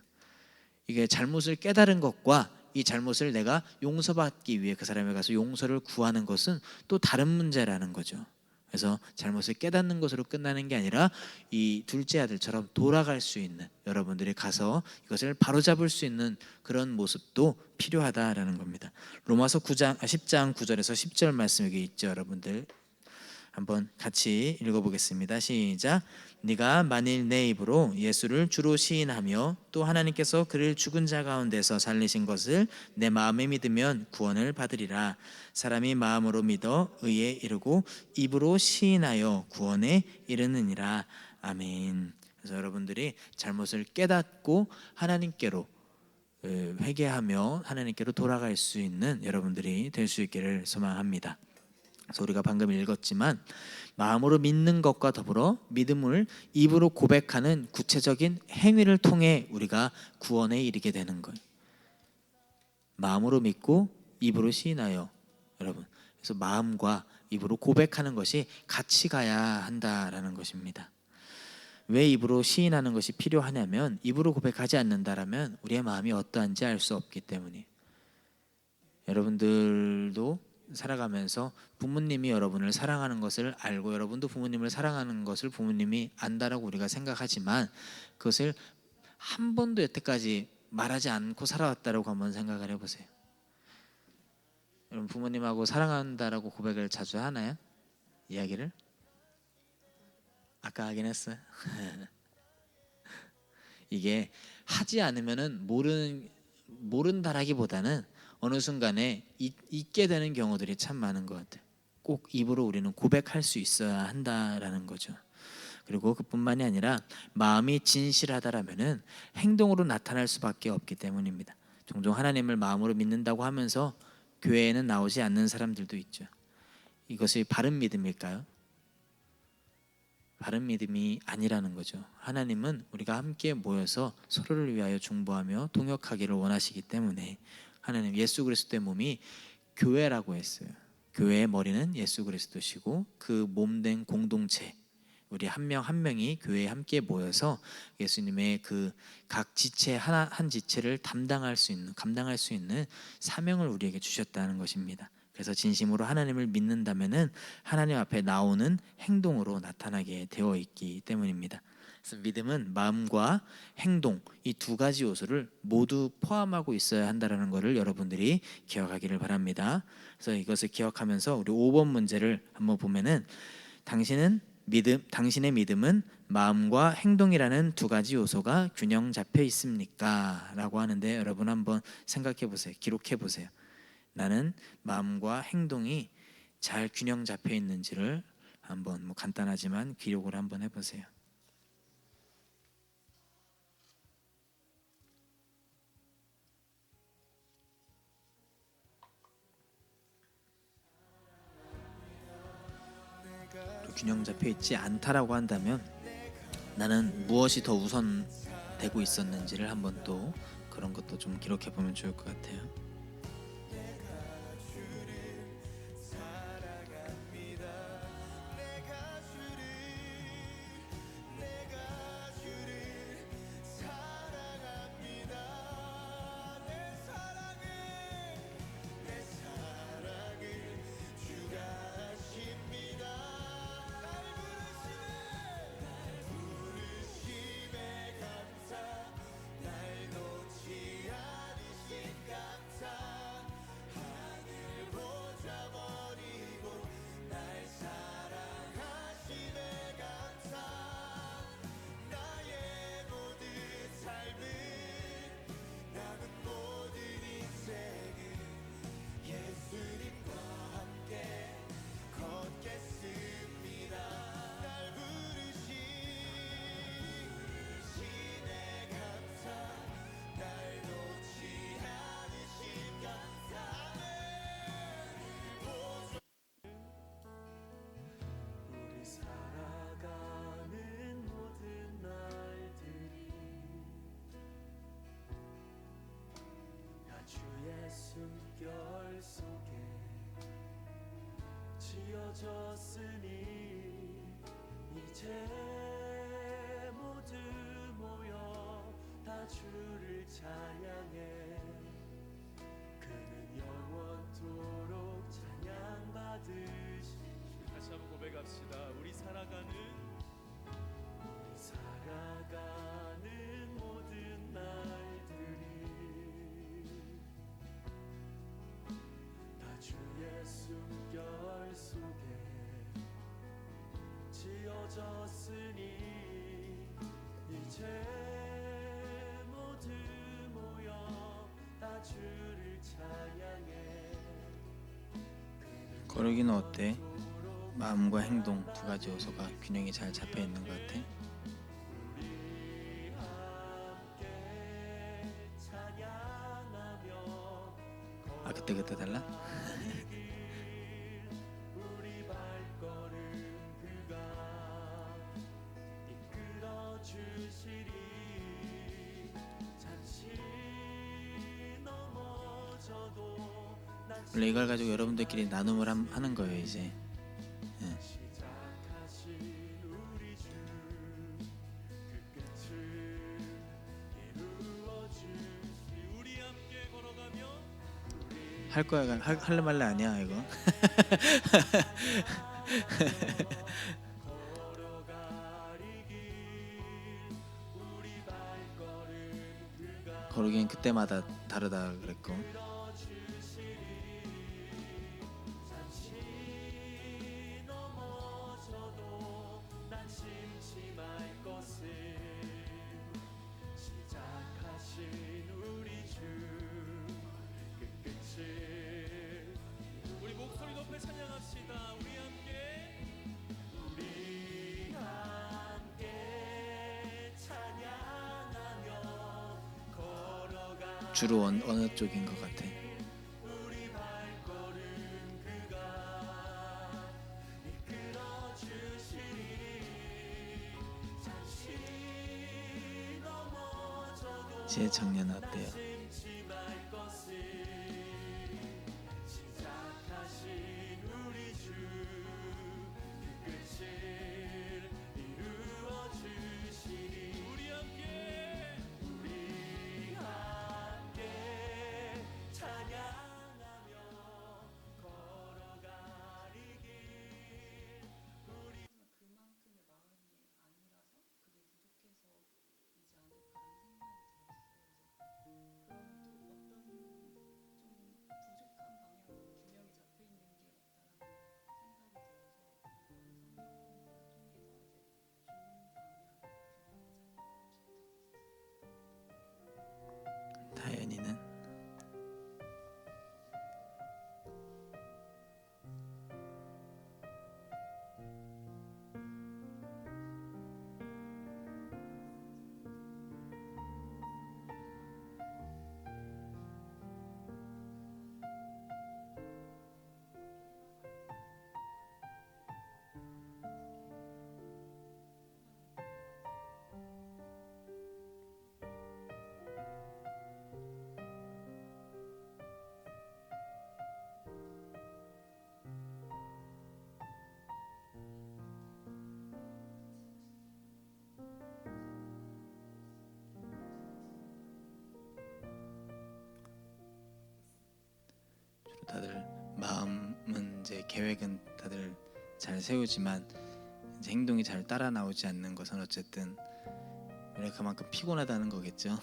이게 잘못을 깨달은 것과 이 잘못을 내가 용서받기 위해 그 사람에 가서 용서를 구하는 것은 또 다른 문제라는 거죠. 그래서 잘못을 깨닫는 것으로 끝나는 게 아니라 이 둘째 아들처럼 돌아갈 수 있는, 여러분들이 가서 이것을 바로잡을 수 있는 그런 모습도 필요하다라는 겁니다. 로마서 10장 9절에서 10절 말씀 여기 있죠. 여러분들 한번 같이 읽어보겠습니다. 시작. 네가 만일 내 입으로 예수를 주로 시인하며 또 하나님께서 그를 죽은 자 가운데서 살리신 것을 내 마음에 믿으면 구원을 받으리라. 사람이 마음으로 믿어 의에 이르고 입으로 시인하여 구원에 이르느니라. 아멘. 그래서 여러분들이 잘못을 깨닫고 하나님께로 회개하며 하나님께로 돌아갈 수 있는 여러분들이 될 수 있기를 소망합니다. 그래서 우리가 방금 읽었지만 마음으로 믿는 것과 더불어 믿음을 입으로 고백하는 구체적인 행위를 통해 우리가 구원에 이르게 되는 거예요. 마음으로 믿고 입으로 시인하여, 여러분, 그래서 마음과 입으로 고백하는 것이 같이 가야 한다라는 것입니다. 왜 입으로 시인하는 것이 필요하냐면 입으로 고백하지 않는다라면 우리의 마음이 어떠한지 알 수 없기 때문이에요. 여러분들도 살아가면서 부모님이 여러분을 사랑하는 것을 알고 여러분도 부모님을 사랑하는 것을 부모님이 안다라고 우리가 생각하지만 그것을 한 번도 여태까지 말하지 않고 살아왔다라고 한번 생각을 해보세요. 여러분 부모님하고 사랑한다라고 고백을 자주 하나요? 이야기를? 아까 하긴 했어요. 이게 하지 않으면은 모른다라기보다는 어느 순간에 잊게 되는 경우들이 참 많은 것 같아요. 꼭 입으로 우리는 고백할 수 있어야 한다라는 거죠. 그리고 그뿐만이 아니라 마음이 진실하다라면은 행동으로 나타날 수밖에 없기 때문입니다. 종종 하나님을 마음으로 믿는다고 하면서 교회에는 나오지 않는 사람들도 있죠. 이것이 바른 믿음일까요? 바른 믿음이 아니라는 거죠. 하나님은 우리가 함께 모여서 서로를 위하여 중보하며 통역하기를 원하시기 때문에 하나님 예수 그리스도의 몸이 교회라고 했어요. 교회의 머리는 예수 그리스도시고 그 몸된 공동체 우리 한 명 한 명이 교회에 함께 모여서 예수님의 그 각 지체 하나 한 지체를 감당할 수 있는 사명을 우리에게 주셨다는 것입니다. 그래서 진심으로 하나님을 믿는다면은 하나님 앞에 나오는 행동으로 나타나게 되어 있기 때문입니다. 그래서 믿음은 마음과 행동 이 두 가지 요소를 모두 포함하고 있어야 한다는 것을 여러분들이 기억하기를 바랍니다. 그래서 이것을 기억하면서 우리 5번 문제를 한번 보면은 당신의 믿음은 마음과 행동이라는 두 가지 요소가 균형 잡혀 있습니까? 라고 하는데 여러분 한번 생각해 보세요. 기록해 보세요. 나는 마음과 행동이 잘 균형 잡혀 있는지를 한번 간단하지만 기록을 한번 해보세요. 균형 잡혀 있지 않다라고 한다면 나는 무엇이 더 우선되고 있었는지를 한번 또 그런 것도 좀 기록해 보면 좋을 것 같아요. 숨결 속에 지어졌으니 이제 모두 모여 다 주를 찬양해 그는 영원토록 찬양받으시 다시 한번 고백합시다. 우리 살아가는 모든 날들이 주의 숨결 속에 지어졌으니 이제 모두 모여 다 주를 찬양해 거르기는 어때? 마음과 행동 두 가지 요소가 균형이 잘 잡혀 있는 것 같아? 그때 달라? 우리 발걸음 그가 이끌어 주시리 잠시 넘어져도 원래 이걸 가지고 여러분들끼리 나눔을 하는 거예요 이제. 시작하신 우리 주 그 끝을 이루어 주시 우리 함께 걸어가며 할 거야 할래 말래 아니야 이거. 거르기는 그때마다 다르다 그랬고. 시작하신 우리 주 그 끝을 주로 어느 쪽인 것 같아? 제 정년 어때요? 다현이는? 다들 마음은 이제 계획은 다들 잘 세우지만 이제 행동이 잘 따라 나오지 않는 것은 어쨌든 우리가 그만큼 피곤하다는 거겠죠.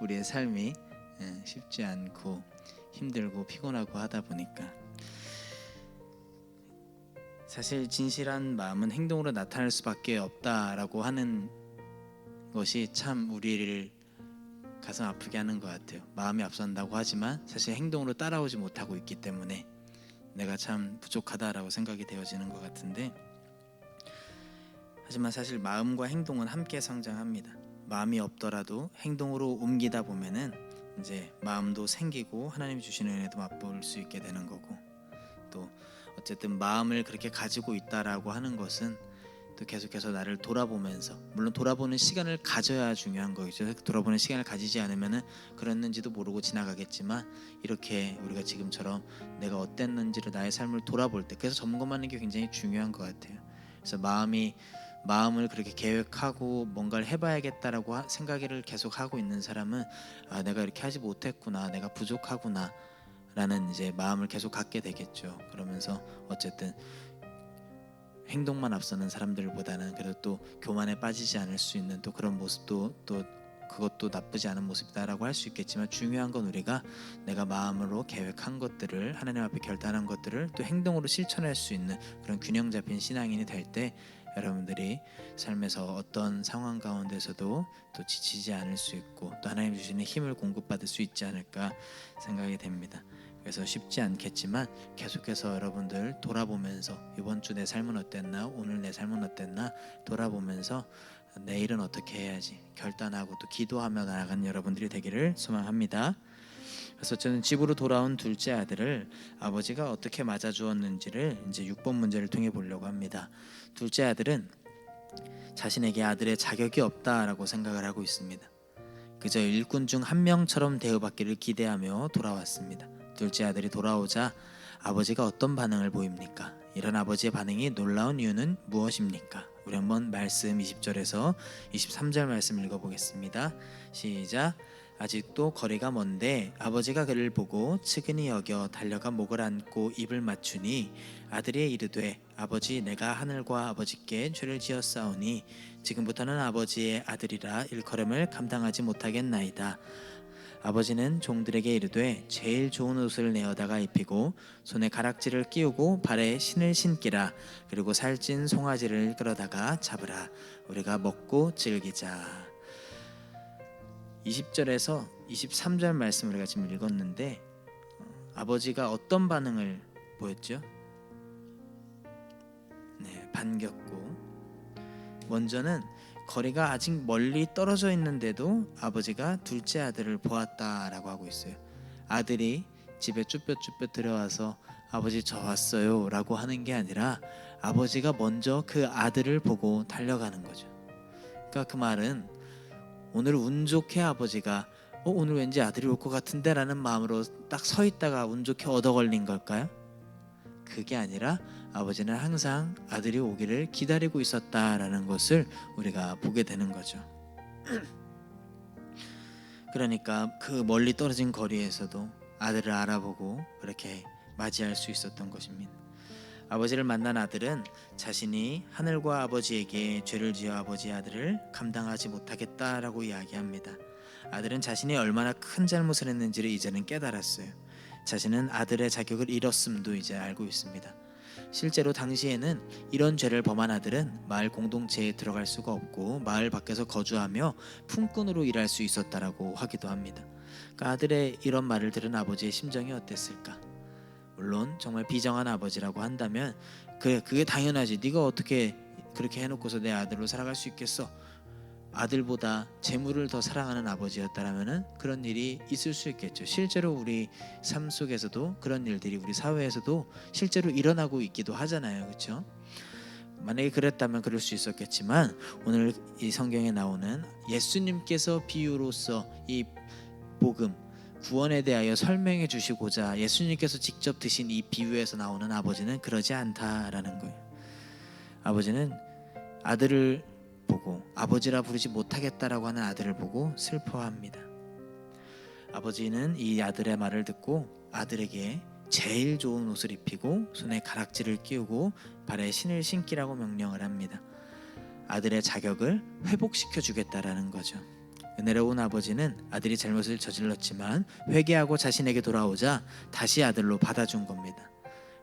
우리의 삶이 쉽지 않고 힘들고 피곤하고 하다 보니까 사실 진실한 마음은 행동으로 나타날 수밖에 없다라고 하는 것이 참 우리를 가슴 아프게 하는 것 같아요. 마음이 앞선다고 하지만 사실 행동으로 따라오지 못하고 있기 때문에 내가 참 부족하다라고 생각이 되어지는 것 같은데, 하지만 사실 마음과 행동은 함께 성장합니다. 마음이 없더라도 행동으로 옮기다 보면은 이제 마음도 생기고 하나님이 주시는 은혜도 맛볼 수 있게 되는 거고, 또 어쨌든 마음을 그렇게 가지고 있다라고 하는 것은 또 계속해서 나를 돌아보면서, 물론 돌아보는 시간을 가져야 중요한 거겠죠. 돌아보는 시간을 가지지 않으면은 그랬는지도 모르고 지나가겠지만, 이렇게 우리가 지금처럼 내가 어땠는지를 나의 삶을 돌아볼 때, 그래서 점검하는 게 굉장히 중요한 것 같아요. 그래서 마음을 그렇게 계획하고 뭔가를 해봐야겠다라고 생각을 계속 하고 있는 사람은 내가 이렇게 하지 못했구나, 내가 부족하구나 라는 이제 마음을 계속 갖게 되겠죠. 그러면서 어쨌든 행동만 앞서는 사람들보다는 그래도 또 교만에 빠지지 않을 수 있는 또 그런 모습도 또 그것도 나쁘지 않은 모습이다라고 할 수 있겠지만, 중요한 건 우리가 내가 마음으로 계획한 것들을, 하나님 앞에 결단한 것들을 또 행동으로 실천할 수 있는 그런 균형 잡힌 신앙인이 될 때 여러분들이 삶에서 어떤 상황 가운데서도 또 지치지 않을 수 있고 또 하나님 주시는 힘을 공급받을 수 있지 않을까 생각이 됩니다. 그래서 쉽지 않겠지만 계속해서 여러분들 돌아보면서 이번 주 내 삶은 어땠나, 오늘 내 삶은 어땠나 돌아보면서 내일은 어떻게 해야지 결단하고 또 기도하며 나아가는 여러분들이 되기를 소망합니다. 그래서 저는 집으로 돌아온 둘째 아들을 아버지가 어떻게 맞아주었는지를 이제 6번 문제를 통해 보려고 합니다. 둘째 아들은 자신에게 아들의 자격이 없다라고 생각을 하고 있습니다. 그저 일꾼 중 한 명처럼 대우받기를 기대하며 돌아왔습니다. 둘째 아들이 돌아오자 아버지가 어떤 반응을 보입니까? 이런 아버지의 반응이 놀라운 이유는 무엇입니까? 우리 한번 말씀 20절에서 23절 말씀 읽어보겠습니다. 시작. 아직도 거리가 먼데 아버지가 그를 보고 측은히 여겨 달려가 목을 안고 입을 맞추니 아들이 이르되 아버지, 내가 하늘과 아버지께 죄를 지었사오니 지금부터는 아버지의 아들이라 일컬음을 감당하지 못하겠나이다. 아버지는 종들에게 이르되 제일 좋은 옷을 내어다가 입히고 손에 가락지를 끼우고 발에 신을 신기라. 그리고 살찐 송아지를 끌어다가 잡으라. 우리가 먹고 즐기자. 20절에서 23절 말씀 우리가 지금 읽었는데 아버지가 어떤 반응을 보였죠? 반겼고, 먼저는 거리가 아직 멀리 떨어져 있는데도 아버지가 둘째 아들을 보았다라고 하고 있어요. 아들이 집에 쭈뼛쭈뼛 들어와서 아버지 저 왔어요 라고 하는 게 아니라 아버지가 먼저 그 아들을 보고 달려가는 거죠. 그러니까 그 말은 오늘 운 좋게 아버지가 오늘 왠지 아들이 올 것 같은데 라는 마음으로 딱 서 있다가 운 좋게 얻어 걸린 걸까요? 그게 아니라 아버지는 항상 아들이 오기를 기다리고 있었다라는 것을 우리가 보게 되는 거죠. 그러니까 그 멀리 떨어진 거리에서도 아들을 알아보고 그렇게 맞이할 수 있었던 것입니다. 아버지를 만난 아들은 자신이 하늘과 아버지에게 죄를 지어 아버지의 아들을 감당하지 못하겠다라고 이야기합니다. 아들은 자신이 얼마나 큰 잘못을 했는지를 이제는 깨달았어요. 자신은 아들의 자격을 잃었음도 이제 알고 있습니다. 실제로 당시에는 이런 죄를 범한 아들은 마을 공동체에 들어갈 수가 없고 마을 밖에서 거주하며 품꾼으로 일할 수 있었다라고 하기도 합니다. 그러니까 아들의 이런 말을 들은 아버지의 심정이 어땠을까? 물론 정말 비정한 아버지라고 한다면 그게 당연하지. 네가 어떻게 그렇게 해놓고서 내 아들로 살아갈 수 있겠어? 아들보다 재물을 더 사랑하는 아버지였다라면은 그런 일이 있을 수 있겠죠. 실제로 우리 삶 속에서도 그런 일들이 우리 사회에서도 실제로 일어나고 있기도 하잖아요. 그렇죠? 만약에 그랬다면 그럴 수 있었겠지만 오늘 이 성경에 나오는 예수님께서 비유로서 이 복음 구원에 대하여 설명해 주시고자 예수님께서 직접 드신 이 비유에서 나오는 아버지는 그러지 않다라는 거예요. 아버지는 아들을 보고 아버지라 부르지 못하겠다라고 하는 아들을 보고 슬퍼합니다. 아버지는 이 아들의 말을 듣고 아들에게 제일 좋은 옷을 입히고 손에 가락지를 끼우고 발에 신을 신기라고 명령을 합니다. 아들의 자격을 회복시켜 주겠다라는 거죠. 은혜로운 아버지는 아들이 잘못을 저질렀지만 회개하고 자신에게 돌아오자 다시 아들로 받아준 겁니다.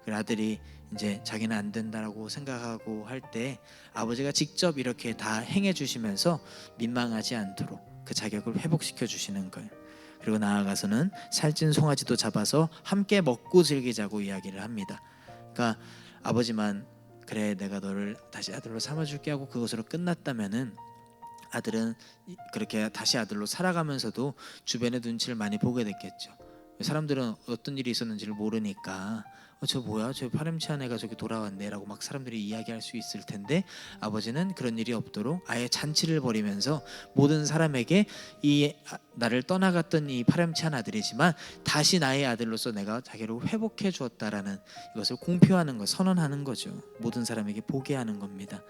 그 아들이 이제 자기는 안 된다라고 생각하고 할 때 아버지가 직접 이렇게 다 행해 주시면서 민망하지 않도록 그 자격을 회복시켜 주시는 거예요. 그리고 나아가서는 살찐 송아지도 잡아서 함께 먹고 즐기자고 이야기를 합니다. 그러니까 아버지만 그래 내가 너를 다시 아들로 삼아줄게 하고 그것으로 끝났다면은 아들은 그렇게 다시 아들로 살아가면서도 주변의 눈치를 많이 보게 됐겠죠. 사람들은 어떤 일이 있었는지를 모르니까 저 뭐야 저 파렴치한 애가 저기 돌아왔네 라고 막 사람들이 이야기할 수 있을 텐데 아버지는 그런 일이 없도록 아예 잔치를 벌이면서 모든 사람에게 이 나를 떠나갔던 이 파렴치한 아들이지만 다시 나의 아들로서 내가 자기를 회복해 주었다라는 이것을 공표하는 것, 선언하는 거죠. 모든 사람에게 보게 하는 겁니다.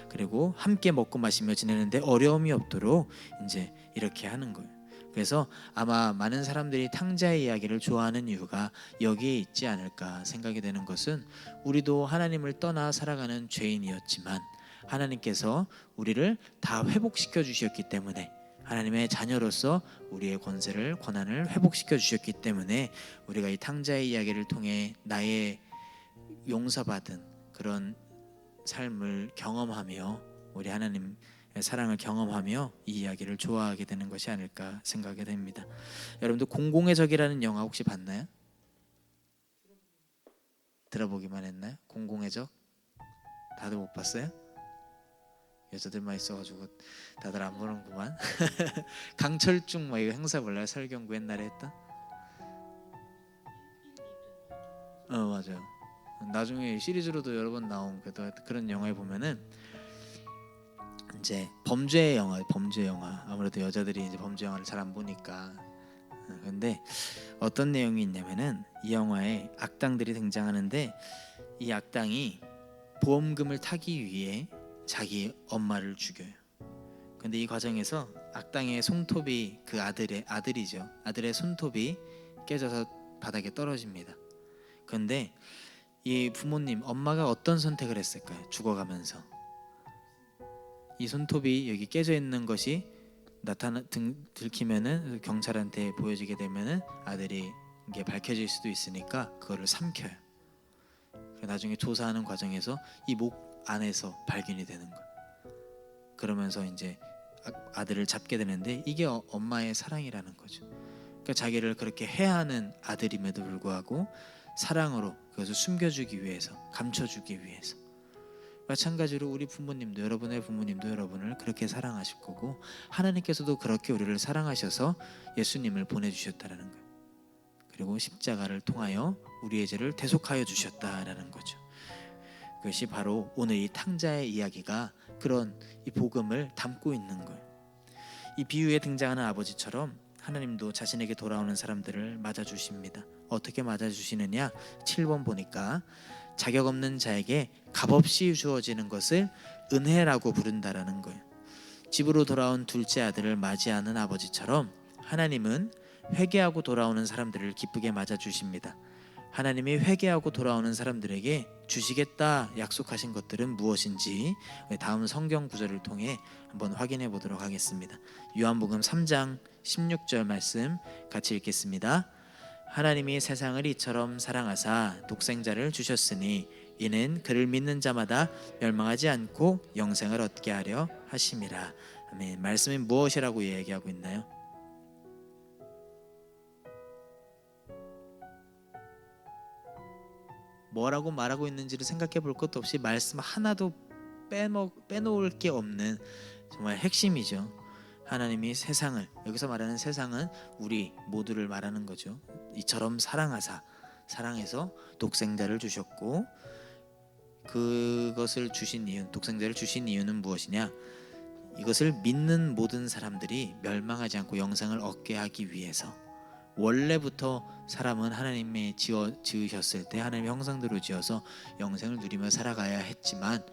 그리고 함께 먹고 마시며 지내는데 어려움이 없도록 이제 이렇게 하는 거예요. 그래서 아마 많은 사람들이 탕자의 이야기를 좋아하는 이유가 여기에 있지 않을까 생각이 되는 것은 우리도 하나님을 떠나 살아가는 죄인이었지만 하나님께서 우리를 다 회복시켜 주셨기 때문에 하나님의 자녀로서 우리의 권한을 회복시켜 주셨기 때문에 우리가 이 탕자의 이야기를 통해 나의 용서받은 그런 삶을 경험하며 우리 하나님 사랑을 경험하며 이 이야기를 좋아하게 되는 것이 아닐까 생각이 됩니다. 여러분들 공공의 적이라는 영화 혹시 봤나요? 들어보기만 했나요? 공공의 적? 다들 못 봤어요? 여자들만 있어가지고 다들 안 보는구만. 강철중 막 이거 행사 몰라요? 설경구 옛날에 했던? 맞아요. 나중에 시리즈로도 여러 번 나온 그런 영화에 보면은 이제 범죄 영화 아무래도 여자들이 이제 범죄 영화를 잘 안 보니까 근데 어떤 내용이 있냐면은 이 영화에 악당들이 등장하는데 이 악당이 보험금을 타기 위해 자기 엄마를 죽여요. 근데 이 과정에서 악당의 손톱이 그 아들이죠. 아들의 손톱이 깨져서 바닥에 떨어집니다. 근데 이 부모님 엄마가 어떤 선택을 했을까요? 죽어가면서 이 손톱이 여기 깨져 있는 것이 들키면은 경찰한테 보여지게 되면은 아들이 이게 밝혀질 수도 있으니까 그거를 삼켜요. 나중에 조사하는 과정에서 이 목 안에서 발견이 되는 거예요. 그러면서 이제 아들을 잡게 되는데 이게 엄마의 사랑이라는 거죠. 그러니까 자기를 그렇게 해하는 아들임에도 불구하고 사랑으로 그것을 숨겨주기 위해서, 감춰주기 위해서. 마찬가지로 우리 부모님도, 여러분의 부모님도 여러분을 그렇게 사랑하실 거고, 하나님께서도 그렇게 우리를 사랑하셔서 예수님을 보내주셨다라는 거예요. 그리고 십자가를 통하여 우리의 죄를 대속하여 주셨다라는 거죠. 그것이 바로 오늘 이 탕자의 이야기가 그런 이 복음을 담고 있는 거예요. 이 비유에 등장하는 아버지처럼 하나님도 자신에게 돌아오는 사람들을 맞아주십니다. 어떻게 맞아주시느냐? 7번 보니까 자격 없는 자에게 값없이 주어지는 것을 은혜라고 부른다라는 거예요. 집으로 돌아온 둘째 아들을 맞이하는 아버지처럼 하나님은 회개하고 돌아오는 사람들을 기쁘게 맞아주십니다. 하나님이 회개하고 돌아오는 사람들에게 주시겠다 약속하신 것들은 무엇인지 다음 성경 구절을 통해 한번 확인해 보도록 하겠습니다. 요한복음 3장 16절 말씀 같이 읽겠습니다. 하나님이 세상을 이처럼 사랑하사 독생자를 주셨으니 이는 그를 믿는 자마다 멸망하지 않고 영생을 얻게 하려 하심이라. 아멘. 말씀이 무엇이라고 얘기하고 있나요? 뭐라고 말하고 있는지를 생각해 볼 것도 없이 말씀 하나도 빼놓을 게 없는 정말 핵심이죠. 하나님이 세상을, 여기서 말하는 세상은 우리 모두를 말하는 거죠. 이처럼 사랑해서 독생자를 주셨고, 그것을 주신 이유, 독생자를 주신 이유는 무엇이냐? 이것을 믿는 모든 사람들이 멸망하지 않고 영생을 얻게 하기 위해서. 원래부터 사람은 하나님이 지으셨을 때 하나님의 형상대로 지어서 영생을 누리며 살아가야 했지만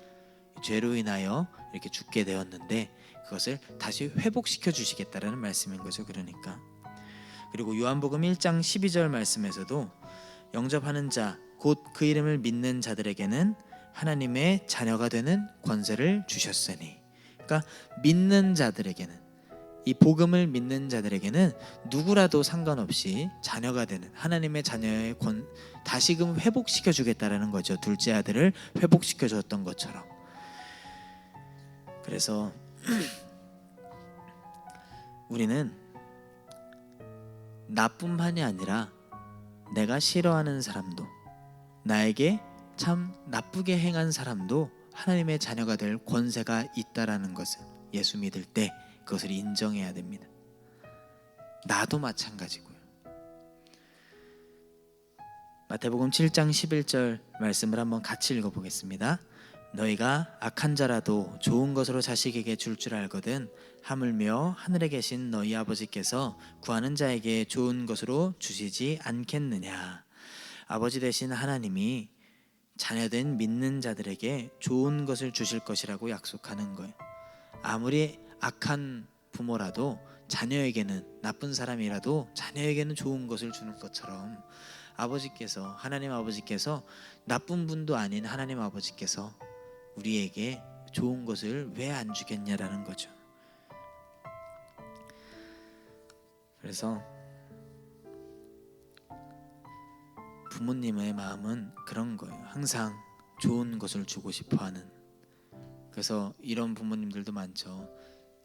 죄로 인하여 이렇게 죽게 되었는데 그것을 다시 회복시켜 주시겠다라는 말씀인 거죠. 그러니까. 그리고 요한복음 1장 12절 말씀에서도 영접하는 자, 곧 그 이름을 믿는 자들에게는 하나님의 자녀가 되는 권세를 주셨으니, 그러니까 믿는 자들에게는, 이 복음을 믿는 자들에게는 누구라도 상관없이 자녀가 되는 하나님의 자녀의 다시금 회복시켜 주겠다라는 거죠. 둘째 아들을 회복시켜 줬던 것처럼. 그래서 우리는 나뿐만이 아니라 내가 싫어하는 사람도, 나에게 참 나쁘게 행한 사람도 하나님의 자녀가 될 권세가 있다라는 것을 예수 믿을 때 그것을 인정해야 됩니다. 나도 마찬가지고요. 마태복음 7장 11절 말씀을 한번 같이 읽어보겠습니다. 너희가 악한 자라도 좋은 것으로 자식에게 줄 알거든 하물며 하늘에 계신 너희 아버지께서 구하는 자에게 좋은 것으로 주시지 않겠느냐. 아버지 되신 하나님이 자녀된 믿는 자들에게 좋은 것을 주실 것이라고 약속하는 거예요. 아무리 악한 부모라도 자녀에게는, 나쁜 사람이라도 자녀에게는 좋은 것을 주는 것처럼 아버지께서, 하나님 아버지께서, 나쁜 분도 아닌 하나님 아버지께서 우리에게 좋은 것을 왜 안 주겠냐라는 거죠. 그래서 부모님의 마음은 그런 거예요. 항상 좋은 것을 주고 싶어하는. 그래서 이런 부모님들도 많죠.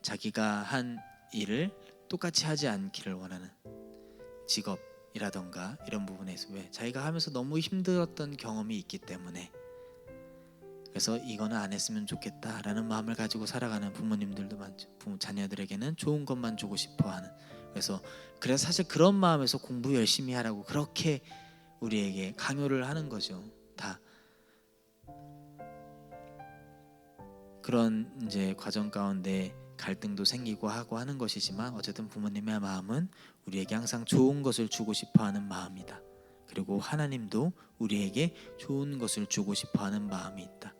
자기가 한 일을 똑같이 하지 않기를 원하는, 직업이라던가 이런 부분에서, 왜? 자기가 하면서 너무 힘들었던 경험이 있기 때문에, 그래서 이거는 안 했으면 좋겠다라는 마음을 가지고 살아가는 부모님들도 많죠. 자녀들에게는 좋은 것만 주고 싶어하는. 그래서 사실 그런 마음에서 공부 열심히 하라고 그렇게 우리에게 강요를 하는 거죠. 다 그런 이제 과정 가운데 갈등도 생기고 하고 하는 것이지만, 어쨌든 부모님의 마음은 우리에게 항상 좋은 것을 주고 싶어하는 마음이다. 그리고 하나님도 우리에게 좋은 것을 주고 싶어하는 마음이 있다.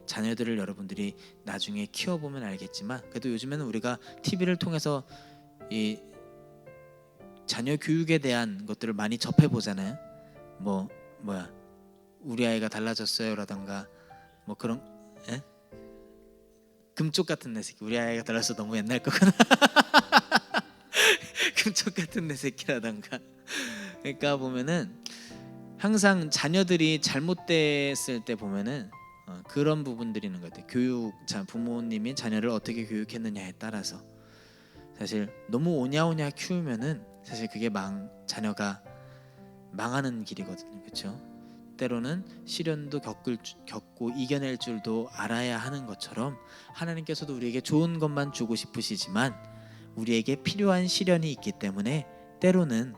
자녀들을 여러분들이 나중에 키워보면 알겠지만, 그래도 요즘에는 우리가 TV를 통해서 이 자녀 교육에 대한 것들을 많이 접해보잖아요. 우리 아이가 달라졌어요라던가 뭐 그런, 에? 금쪽 같은 내 새끼, 우리 아이가 달라서 너무 옛날 거구나. 금쪽 같은 내 새끼라던가. 그러니까 보면은 항상 자녀들이 잘못됐을 때 보면은 그런 부분들이 있는 것 같아요. 부모님이 자녀를 어떻게 교육했느냐에 따라서 사실 너무 오냐오냐 키우면은 사실 그게 자녀가 망하는 길이거든요. 그렇죠? 때로는 시련도 겪고 이겨낼 줄도 알아야 하는 것처럼 하나님께서도 우리에게 좋은 것만 주고 싶으시지만 우리에게 필요한 시련이 있기 때문에 때로는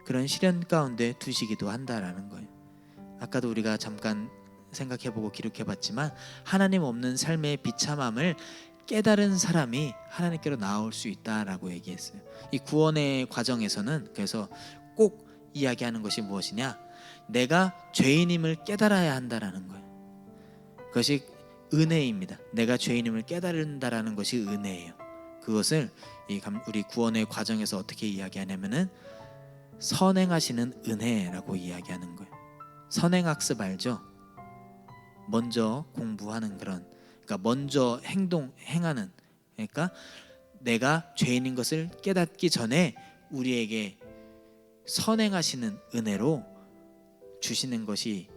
그런 시련 가운데 두시기도 한다라는 거예요. 아까도 우리가 잠깐 생각해보고 기록해봤지만 하나님 없는 삶의 비참함을 깨달은 사람이 하나님께로 나올 수 있다라고 얘기했어요. 이 구원의 과정에서는 그래서 꼭 이야기하는 것이 무엇이냐? 내가 죄인임을 깨달아야 한다라는 거예요. 그것이 은혜입니다. 내가 죄인임을 깨달은다라는 것이 은혜예요. 그것을 우리 구원의 과정에서 어떻게 이야기하냐면은 선행하시는 은혜라고 이야기하는 거예요. 선행학습 알죠? 먼저 공부하는 그런, 그러니까 먼저 행하는, 그러니까 내가 죄인인 것을 깨닫기 전에 우리에게 선행하시는 은혜로 주시는 것이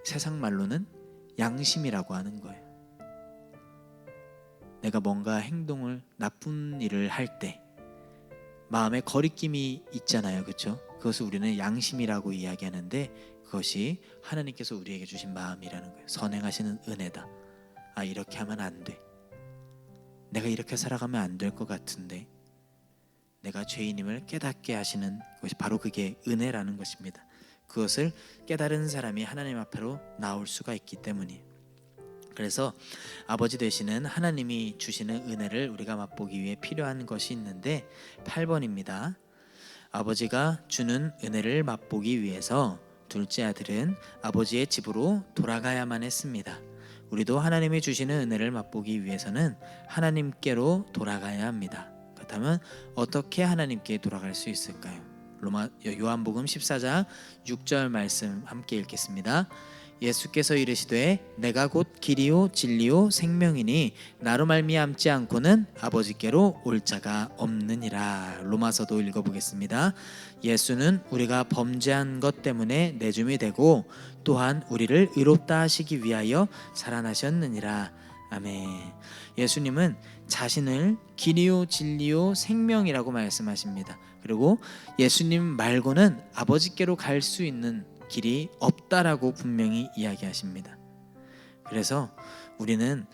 세상 말로는 양심이라고 하는 거예요. 내가 뭔가 행동을, 나쁜 일을 할 때 마음에 거리낌이 있잖아요, 그렇죠? 그것을 우리는 양심이라고 이야기하는데 그것이 하나님께서 우리에게 주신 마음이라는 거예요. 선행하시는 은혜다. 아, 이렇게 하면 안 돼. 내가 이렇게 살아가면 안 될 것 같은데 내가 죄인임을 깨닫게 하시는 것이 바로 그게 은혜라는 것입니다. 그것을 깨달은 사람이 하나님 앞으로 나올 수가 있기 때문이에요. 그래서 아버지 되시는 하나님이 주시는 은혜를 우리가 맛보기 위해 필요한 것이 있는데 8번입니다. 아버지가 주는 은혜를 맛보기 위해서 둘째 아들은 아버지의 집으로 돌아가야만 했습니다. 우리도 하나님이 주시는 은혜를 맛보기 위해서는 하나님께로 돌아가야 합니다. 그렇다면 어떻게 하나님께 돌아갈 수 있을까요? 요한복음 14장 6절 말씀 함께 읽겠습니다. 예수께서 이르시되 내가 곧 길이요 진리요 생명이니 나로 말미암지 않고는 아버지께로 올 자가 없느니라. 로마서도 읽어보겠습니다. 예수는 우리가 범죄한 것 때문에 내줌이 되고 또한 우리를 의롭다 하시기 위하여 살아나셨느니라. 아멘. 예수님은 자신을 길이요 진리요 생명이라고 말씀하십니다. 그리고 예수님 말고는 아버지께로 갈 수 있는 길이 없다라고 분명히 이야기하십니다. 그래서 우리는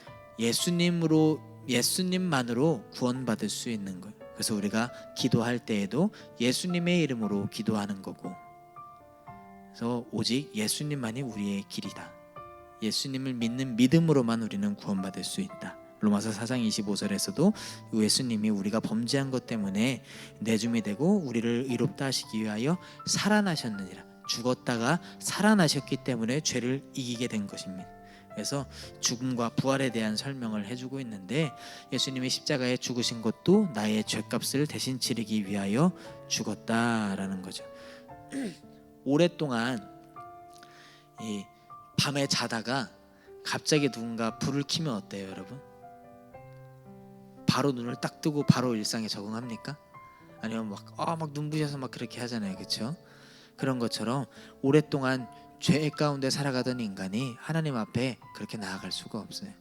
예수님만으로 구원받을 수 있는 거예요. 그래서 우리가 기도할 때에도 예수님의 이름으로 기도하는 거고, 그래서 오직 예수님만이 우리의 길이다. 예수님을 믿는 믿음으로만 우리는 구원받을 수 있다. 로마서 4장 25절에서도 예수님이 우리가 범죄한 것 때문에 내줌이 되고 우리를 의롭다 하시기 위하여 살아나셨느니라. 죽었다가 살아나셨기 때문에 죄를 이기게 된 것입니다. 그래서 죽음과 부활에 대한 설명을 해주고 있는데 예수님이 십자가에 죽으신 것도 나의 죄값을 대신 치르기 위하여 죽었다라는 거죠. 오랫동안 이 밤에 자다가 갑자기 누군가 불을 켜면 어때요, 여러분? 바로 눈을 딱 뜨고 바로 일상에 적응합니까? 아니면 막 눈부셔서 막 그렇게 하잖아요, 그렇죠? 그런 것처럼 오랫동안 죄 가운데 살아가던 인간이 하나님 앞에 그렇게 나아갈 수가 없어요.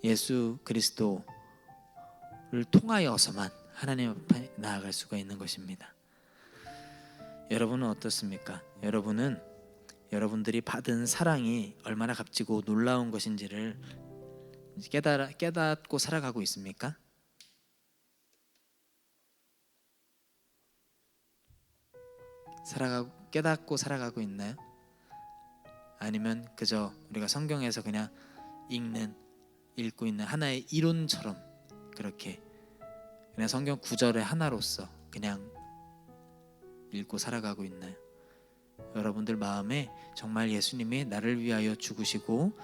예수 그리스도를 통하여서만 하나님 앞에 나아갈 수가 있는 것입니다. 여러분은 어떻습니까? 여러분들이 받은 사랑이 얼마나 값지고 놀라운 것인지를 깨닫고 살아가고 있습니까? 깨닫고 살아가고 있나요? 아니면 그저 우리가 성경에서 그냥 읽고 있는 하나의 이론처럼 그렇게 그냥 성경 구절의 하나로서 그냥 읽고 살아가고 있나요? 여러분들 마음에 정말 예수님이 나를 위하여 죽으시고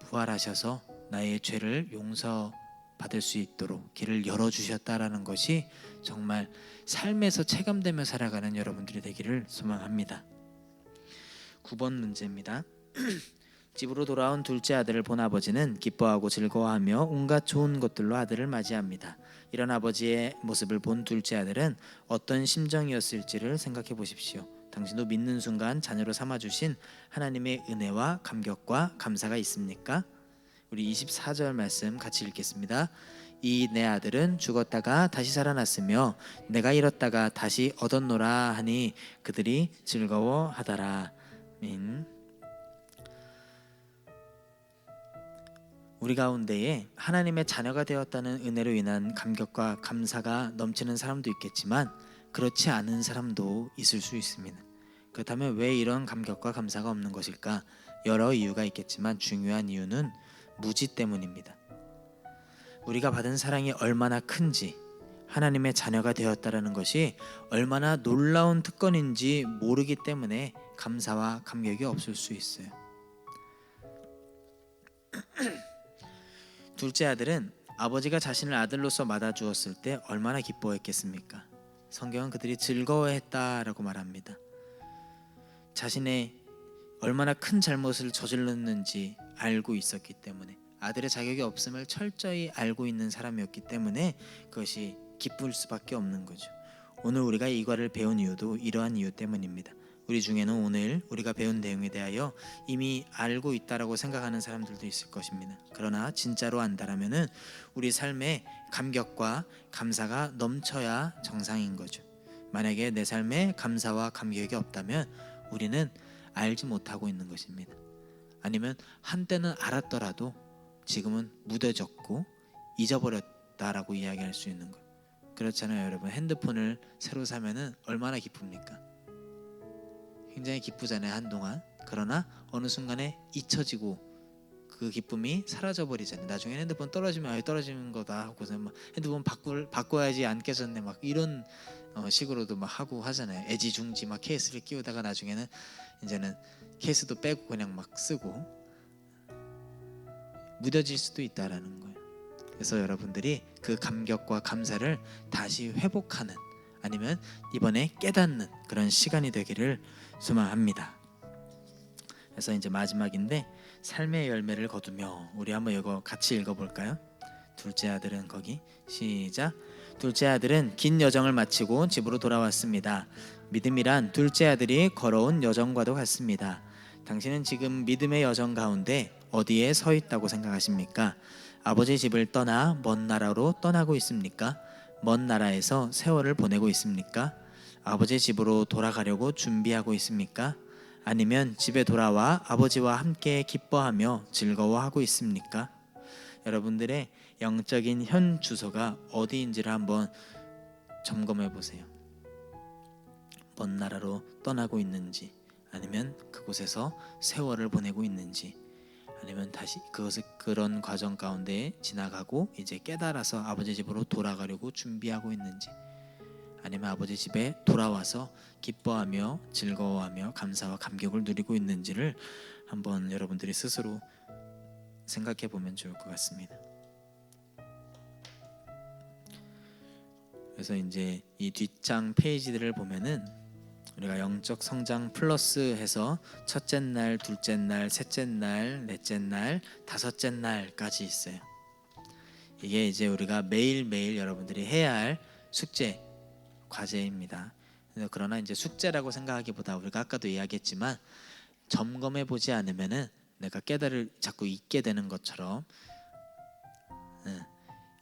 부활하셔서 나의 죄를 용서받을 수 있도록 길을 열어주셨다라는 것이 정말 삶에서 체감되며 살아가는 여러분들이 되기를 소망합니다. 9번 문제입니다. 집으로 돌아온 둘째 아들을 본 아버지는 기뻐하고 즐거워하며 온갖 좋은 것들로 아들을 맞이합니다. 이런 아버지의 모습을 본 둘째 아들은 어떤 심정이었을지를 생각해 보십시오. 당신도 믿는 순간 자녀로 삼아주신 하나님의 은혜와 감격과 감사가 있습니까? 우리 24절 말씀 같이 읽겠습니다. 이 내 아들은 죽었다가 다시 살아났으며 내가 잃었다가 다시 얻었노라 하니 그들이 즐거워하더라. 아멘. 우리 가운데에 하나님의 자녀가 되었다는 은혜로 인한 감격과 감사가 넘치는 사람도 있겠지만 그렇지 않은 사람도 있을 수 있습니다. 그렇다면 왜 이런 감격과 감사가 없는 것일까? 여러 이유가 있겠지만 중요한 이유는 무지 때문입니다. 우리가 받은 사랑이 얼마나 큰지, 하나님의 자녀가 되었다라는 것이 얼마나 놀라운 특권인지 모르기 때문에 감사와 감격이 없을 수 있어요. 둘째 아들은 아버지가 자신을 아들로서 맞아주었을 때 얼마나 기뻐했겠습니까? 성경은 그들이 즐거워했다라고 말합니다. 자신의 얼마나 큰 잘못을 저질렀는지 알고 있었기 때문에, 아들의 자격이 없음을 철저히 알고 있는 사람이었기 때문에 그것이 기쁠 수밖에 없는 거죠. 오늘 우리가 이과를 배운 이유도 이러한 이유 때문입니다. 우리 중에는 오늘 우리가 배운 내용에 대하여 이미 알고 있다라고 생각하는 사람들도 있을 것입니다. 그러나 진짜로 안다라면은 우리 삶에 감격과 감사가 넘쳐야 정상인 거죠. 만약에 내 삶에 감사와 감격이 없다면 우리는 알지 못하고 있는 것입니다. 아니면 한때는 알았더라도 지금은 무뎌졌고 잊어버렸다라고 이야기할 수 있는 거예요. 그렇잖아요, 여러분. 핸드폰을 새로 사면은 얼마나 기쁩니까? 굉장히 기쁘잖아요, 한동안. 그러나 어느 순간에 잊혀지고 그 기쁨이 사라져 버리잖아요. 나중에 핸드폰 떨어지면 떨어지는 거다 하고서 막 핸드폰 바꿔야지 안 깨졌네 막 이런 식으로도 막 하고 하잖아요. 애지중지 막 케이스를 끼우다가 나중에는 이제는 케이스도 빼고 그냥 막 쓰고 무뎌질 수도 있다라는 거예요. 그래서 여러분들이 그 감격과 감사를 다시 회복하는, 아니면 이번에 깨닫는 그런 시간이 되기를 소망합니다. 그래서 이제 마지막인데, 삶의 열매를 거두며, 우리 한번 이거 같이 읽어볼까요? 둘째 아들은, 거기 시작. 둘째 아들은 긴 여정을 마치고 집으로 돌아왔습니다. 믿음이란 둘째 아들이 걸어온 여정과도 같습니다. 당신은 지금 믿음의 여정 가운데 어디에 서 있다고 생각하십니까? 아버지 집을 떠나 먼 나라로 떠나고 있습니까? 먼 나라에서 세월을 보내고 있습니까? 아버지 집으로 돌아가려고 준비하고 있습니까? 아니면 집에 돌아와 아버지와 함께 기뻐하며 즐거워하고 있습니까? 여러분들의 영적인 현 주소가 어디인지를 한번 점검해 보세요. 먼 나라로 떠나고 있는지, 아니면 그곳에서 세월을 보내고 있는지, 아니면 다시 그런 과정 가운데 지나가고 이제 깨달아서 아버지 집으로 돌아가려고 준비하고 있는지, 아니면 아버지 집에 돌아와서 기뻐하며 즐거워하며 감사와 감격을 누리고 있는지를 한번 여러분들이 스스로 생각해 보면 좋을 것 같습니다. 그래서 이제 이 뒷장 페이지들을 보면은 우리가 영적 성장 플러스 해서 첫째 날, 둘째 날, 셋째 날, 넷째 날, 다섯째 날까지 있어요. 이게 이제 우리가 매일매일 여러분들이 해야 할 숙제, 과제입니다. 그러나 이제 숙제라고 생각하기보다 우리가 아까도 이야기했지만 점검해 보지 않으면은 내가 깨달을 자꾸 잊게 되는 것처럼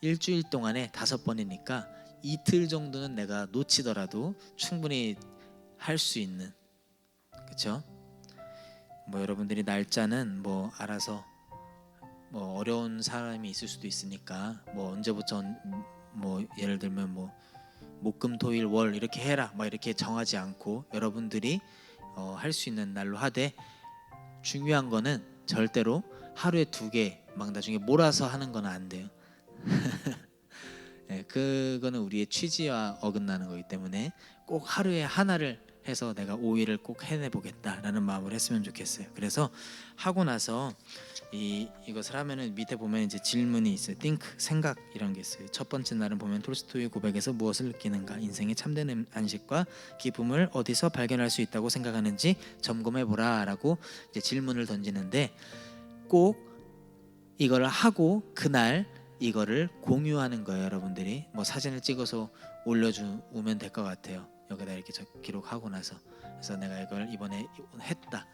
일주일 동안에 5번이니까 이틀 정도는 내가 놓치더라도 충분히 할 수 있는, 그렇죠? 뭐 여러분들이 날짜는 뭐 알아서 뭐 어려운 사람이 있을 수도 있으니까 뭐 언제부터 뭐 예를 들면 뭐 목금토일 월 이렇게 해라 막 이렇게 정하지 않고 여러분들이 할 수 있는 날로 하되, 중요한 거는 절대로 하루에 2개 막 나중에 몰아서 하는 건 안 돼요. 네, 그거는 우리의 취지와 어긋나는 거기 때문에 꼭 하루에 하나를 해서 내가 5일을 꼭 해내보겠다라는 마음을 했으면 좋겠어요. 그래서 하고 나서 이것을 하면은 밑에 보면 이제 질문이 있어요. think, 생각 이런 게 있어요. 첫 번째 날은 보면 톨스토이의 고백에서 무엇을 느끼는가, 인생의 참된 안식과 기쁨을 어디서 발견할 수 있다고 생각하는지 점검해보라라고 이제 질문을 던지는데, 꼭 이거를 하고 그날 이거를 공유하는 거예요. 여러분들이 뭐 사진을 찍어서 올려주면 될 것 같아요. 여기다 이렇게 기록하고 나서, 그래서 내가 이걸 이번에 했다.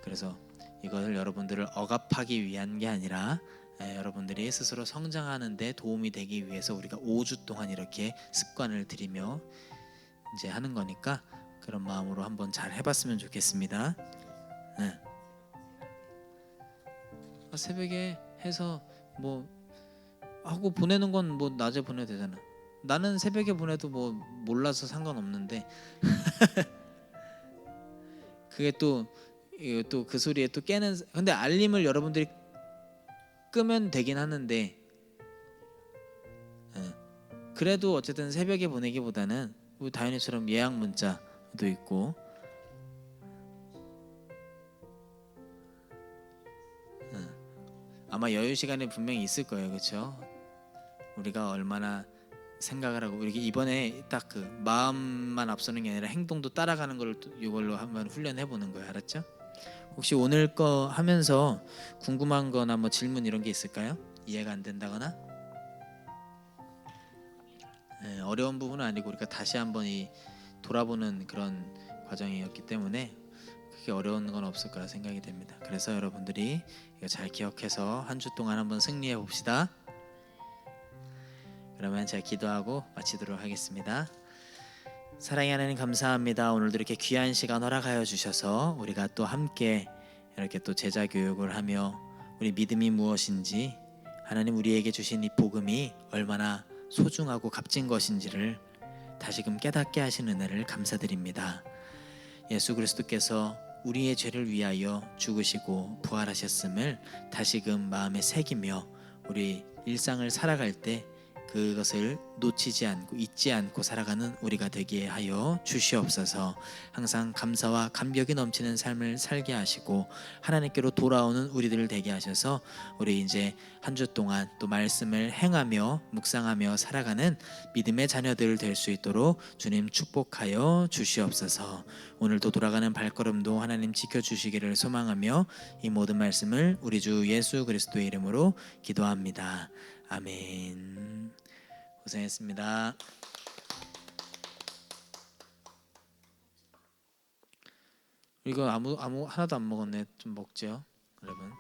그래서 이것을 여러분들을 억압하기 위한 게 아니라 여러분들이 스스로 성장하는 데 도움이 되기 위해서 우리가 5주 동안 이렇게 습관을 들이며 이제 하는 거니까 그런 마음으로 한번 잘 해봤으면 좋겠습니다. 새벽에 해서 뭐 하고 보내는 건 뭐 낮에 보내도 되잖아. 나는 새벽에 보내도 뭐 몰라서 상관없는데 그게 또 그 소리에 또 깨는. 근데 알림을 여러분들이 끄면 되긴 하는데 그래도 어쨌든 새벽에 보내기보다는 우리 다현이처럼 예약 문자도 있고 아마 여유 시간이 분명히 있을 거예요, 그렇죠? 우리가 얼마나 생각을 하고 우리 이번에 딱 그 마음만 앞서는 게 아니라 행동도 따라가는 걸 이걸로 한번 훈련해 보는 거예요, 알았죠? 혹시 오늘 거 하면서 궁금한 거나 뭐 질문 이런 게 있을까요? 이해가 안 된다거나 어려운 부분은 아니고 우리가 다시 한번 이 돌아보는 그런 과정이었기 때문에 크게 어려운 건 없을 거라 생각이 됩니다. 그래서 여러분들이 이거 잘 기억해서 한 주 동안 한번 승리해 봅시다. 그러면 제가 기도하고 마치도록 하겠습니다. 사랑의 하나님 감사합니다. 오늘도 이렇게 귀한 시간 허락하여 주셔서 우리가 또 함께 이렇게 또 제자 교육을 하며 우리 믿음이 무엇인지 하나님 우리에게 주신 이 복음이 얼마나 소중하고 값진 것인지를 다시금 깨닫게 하신 은혜를 감사드립니다. 예수 그리스도께서 우리의 죄를 위하여 죽으시고 부활하셨음을 다시금 마음에 새기며 우리 일상을 살아갈 때 그것을 놓치지 않고 잊지 않고 살아가는 우리가 되게 하여 주시옵소서. 항상 감사와 감격이 넘치는 삶을 살게 하시고 하나님께로 돌아오는 우리들을 되게 하셔서 우리 이제 한 주 동안 또 말씀을 행하며 묵상하며 살아가는 믿음의 자녀들 될 수 있도록 주님 축복하여 주시옵소서. 오늘도 돌아가는 발걸음도 하나님 지켜주시기를 소망하며 이 모든 말씀을 우리 주 예수 그리스도의 이름으로 기도합니다. 아멘. 고생했습니다. 이거 아무 하나도 안 먹었네. 좀 먹죠, 여러분.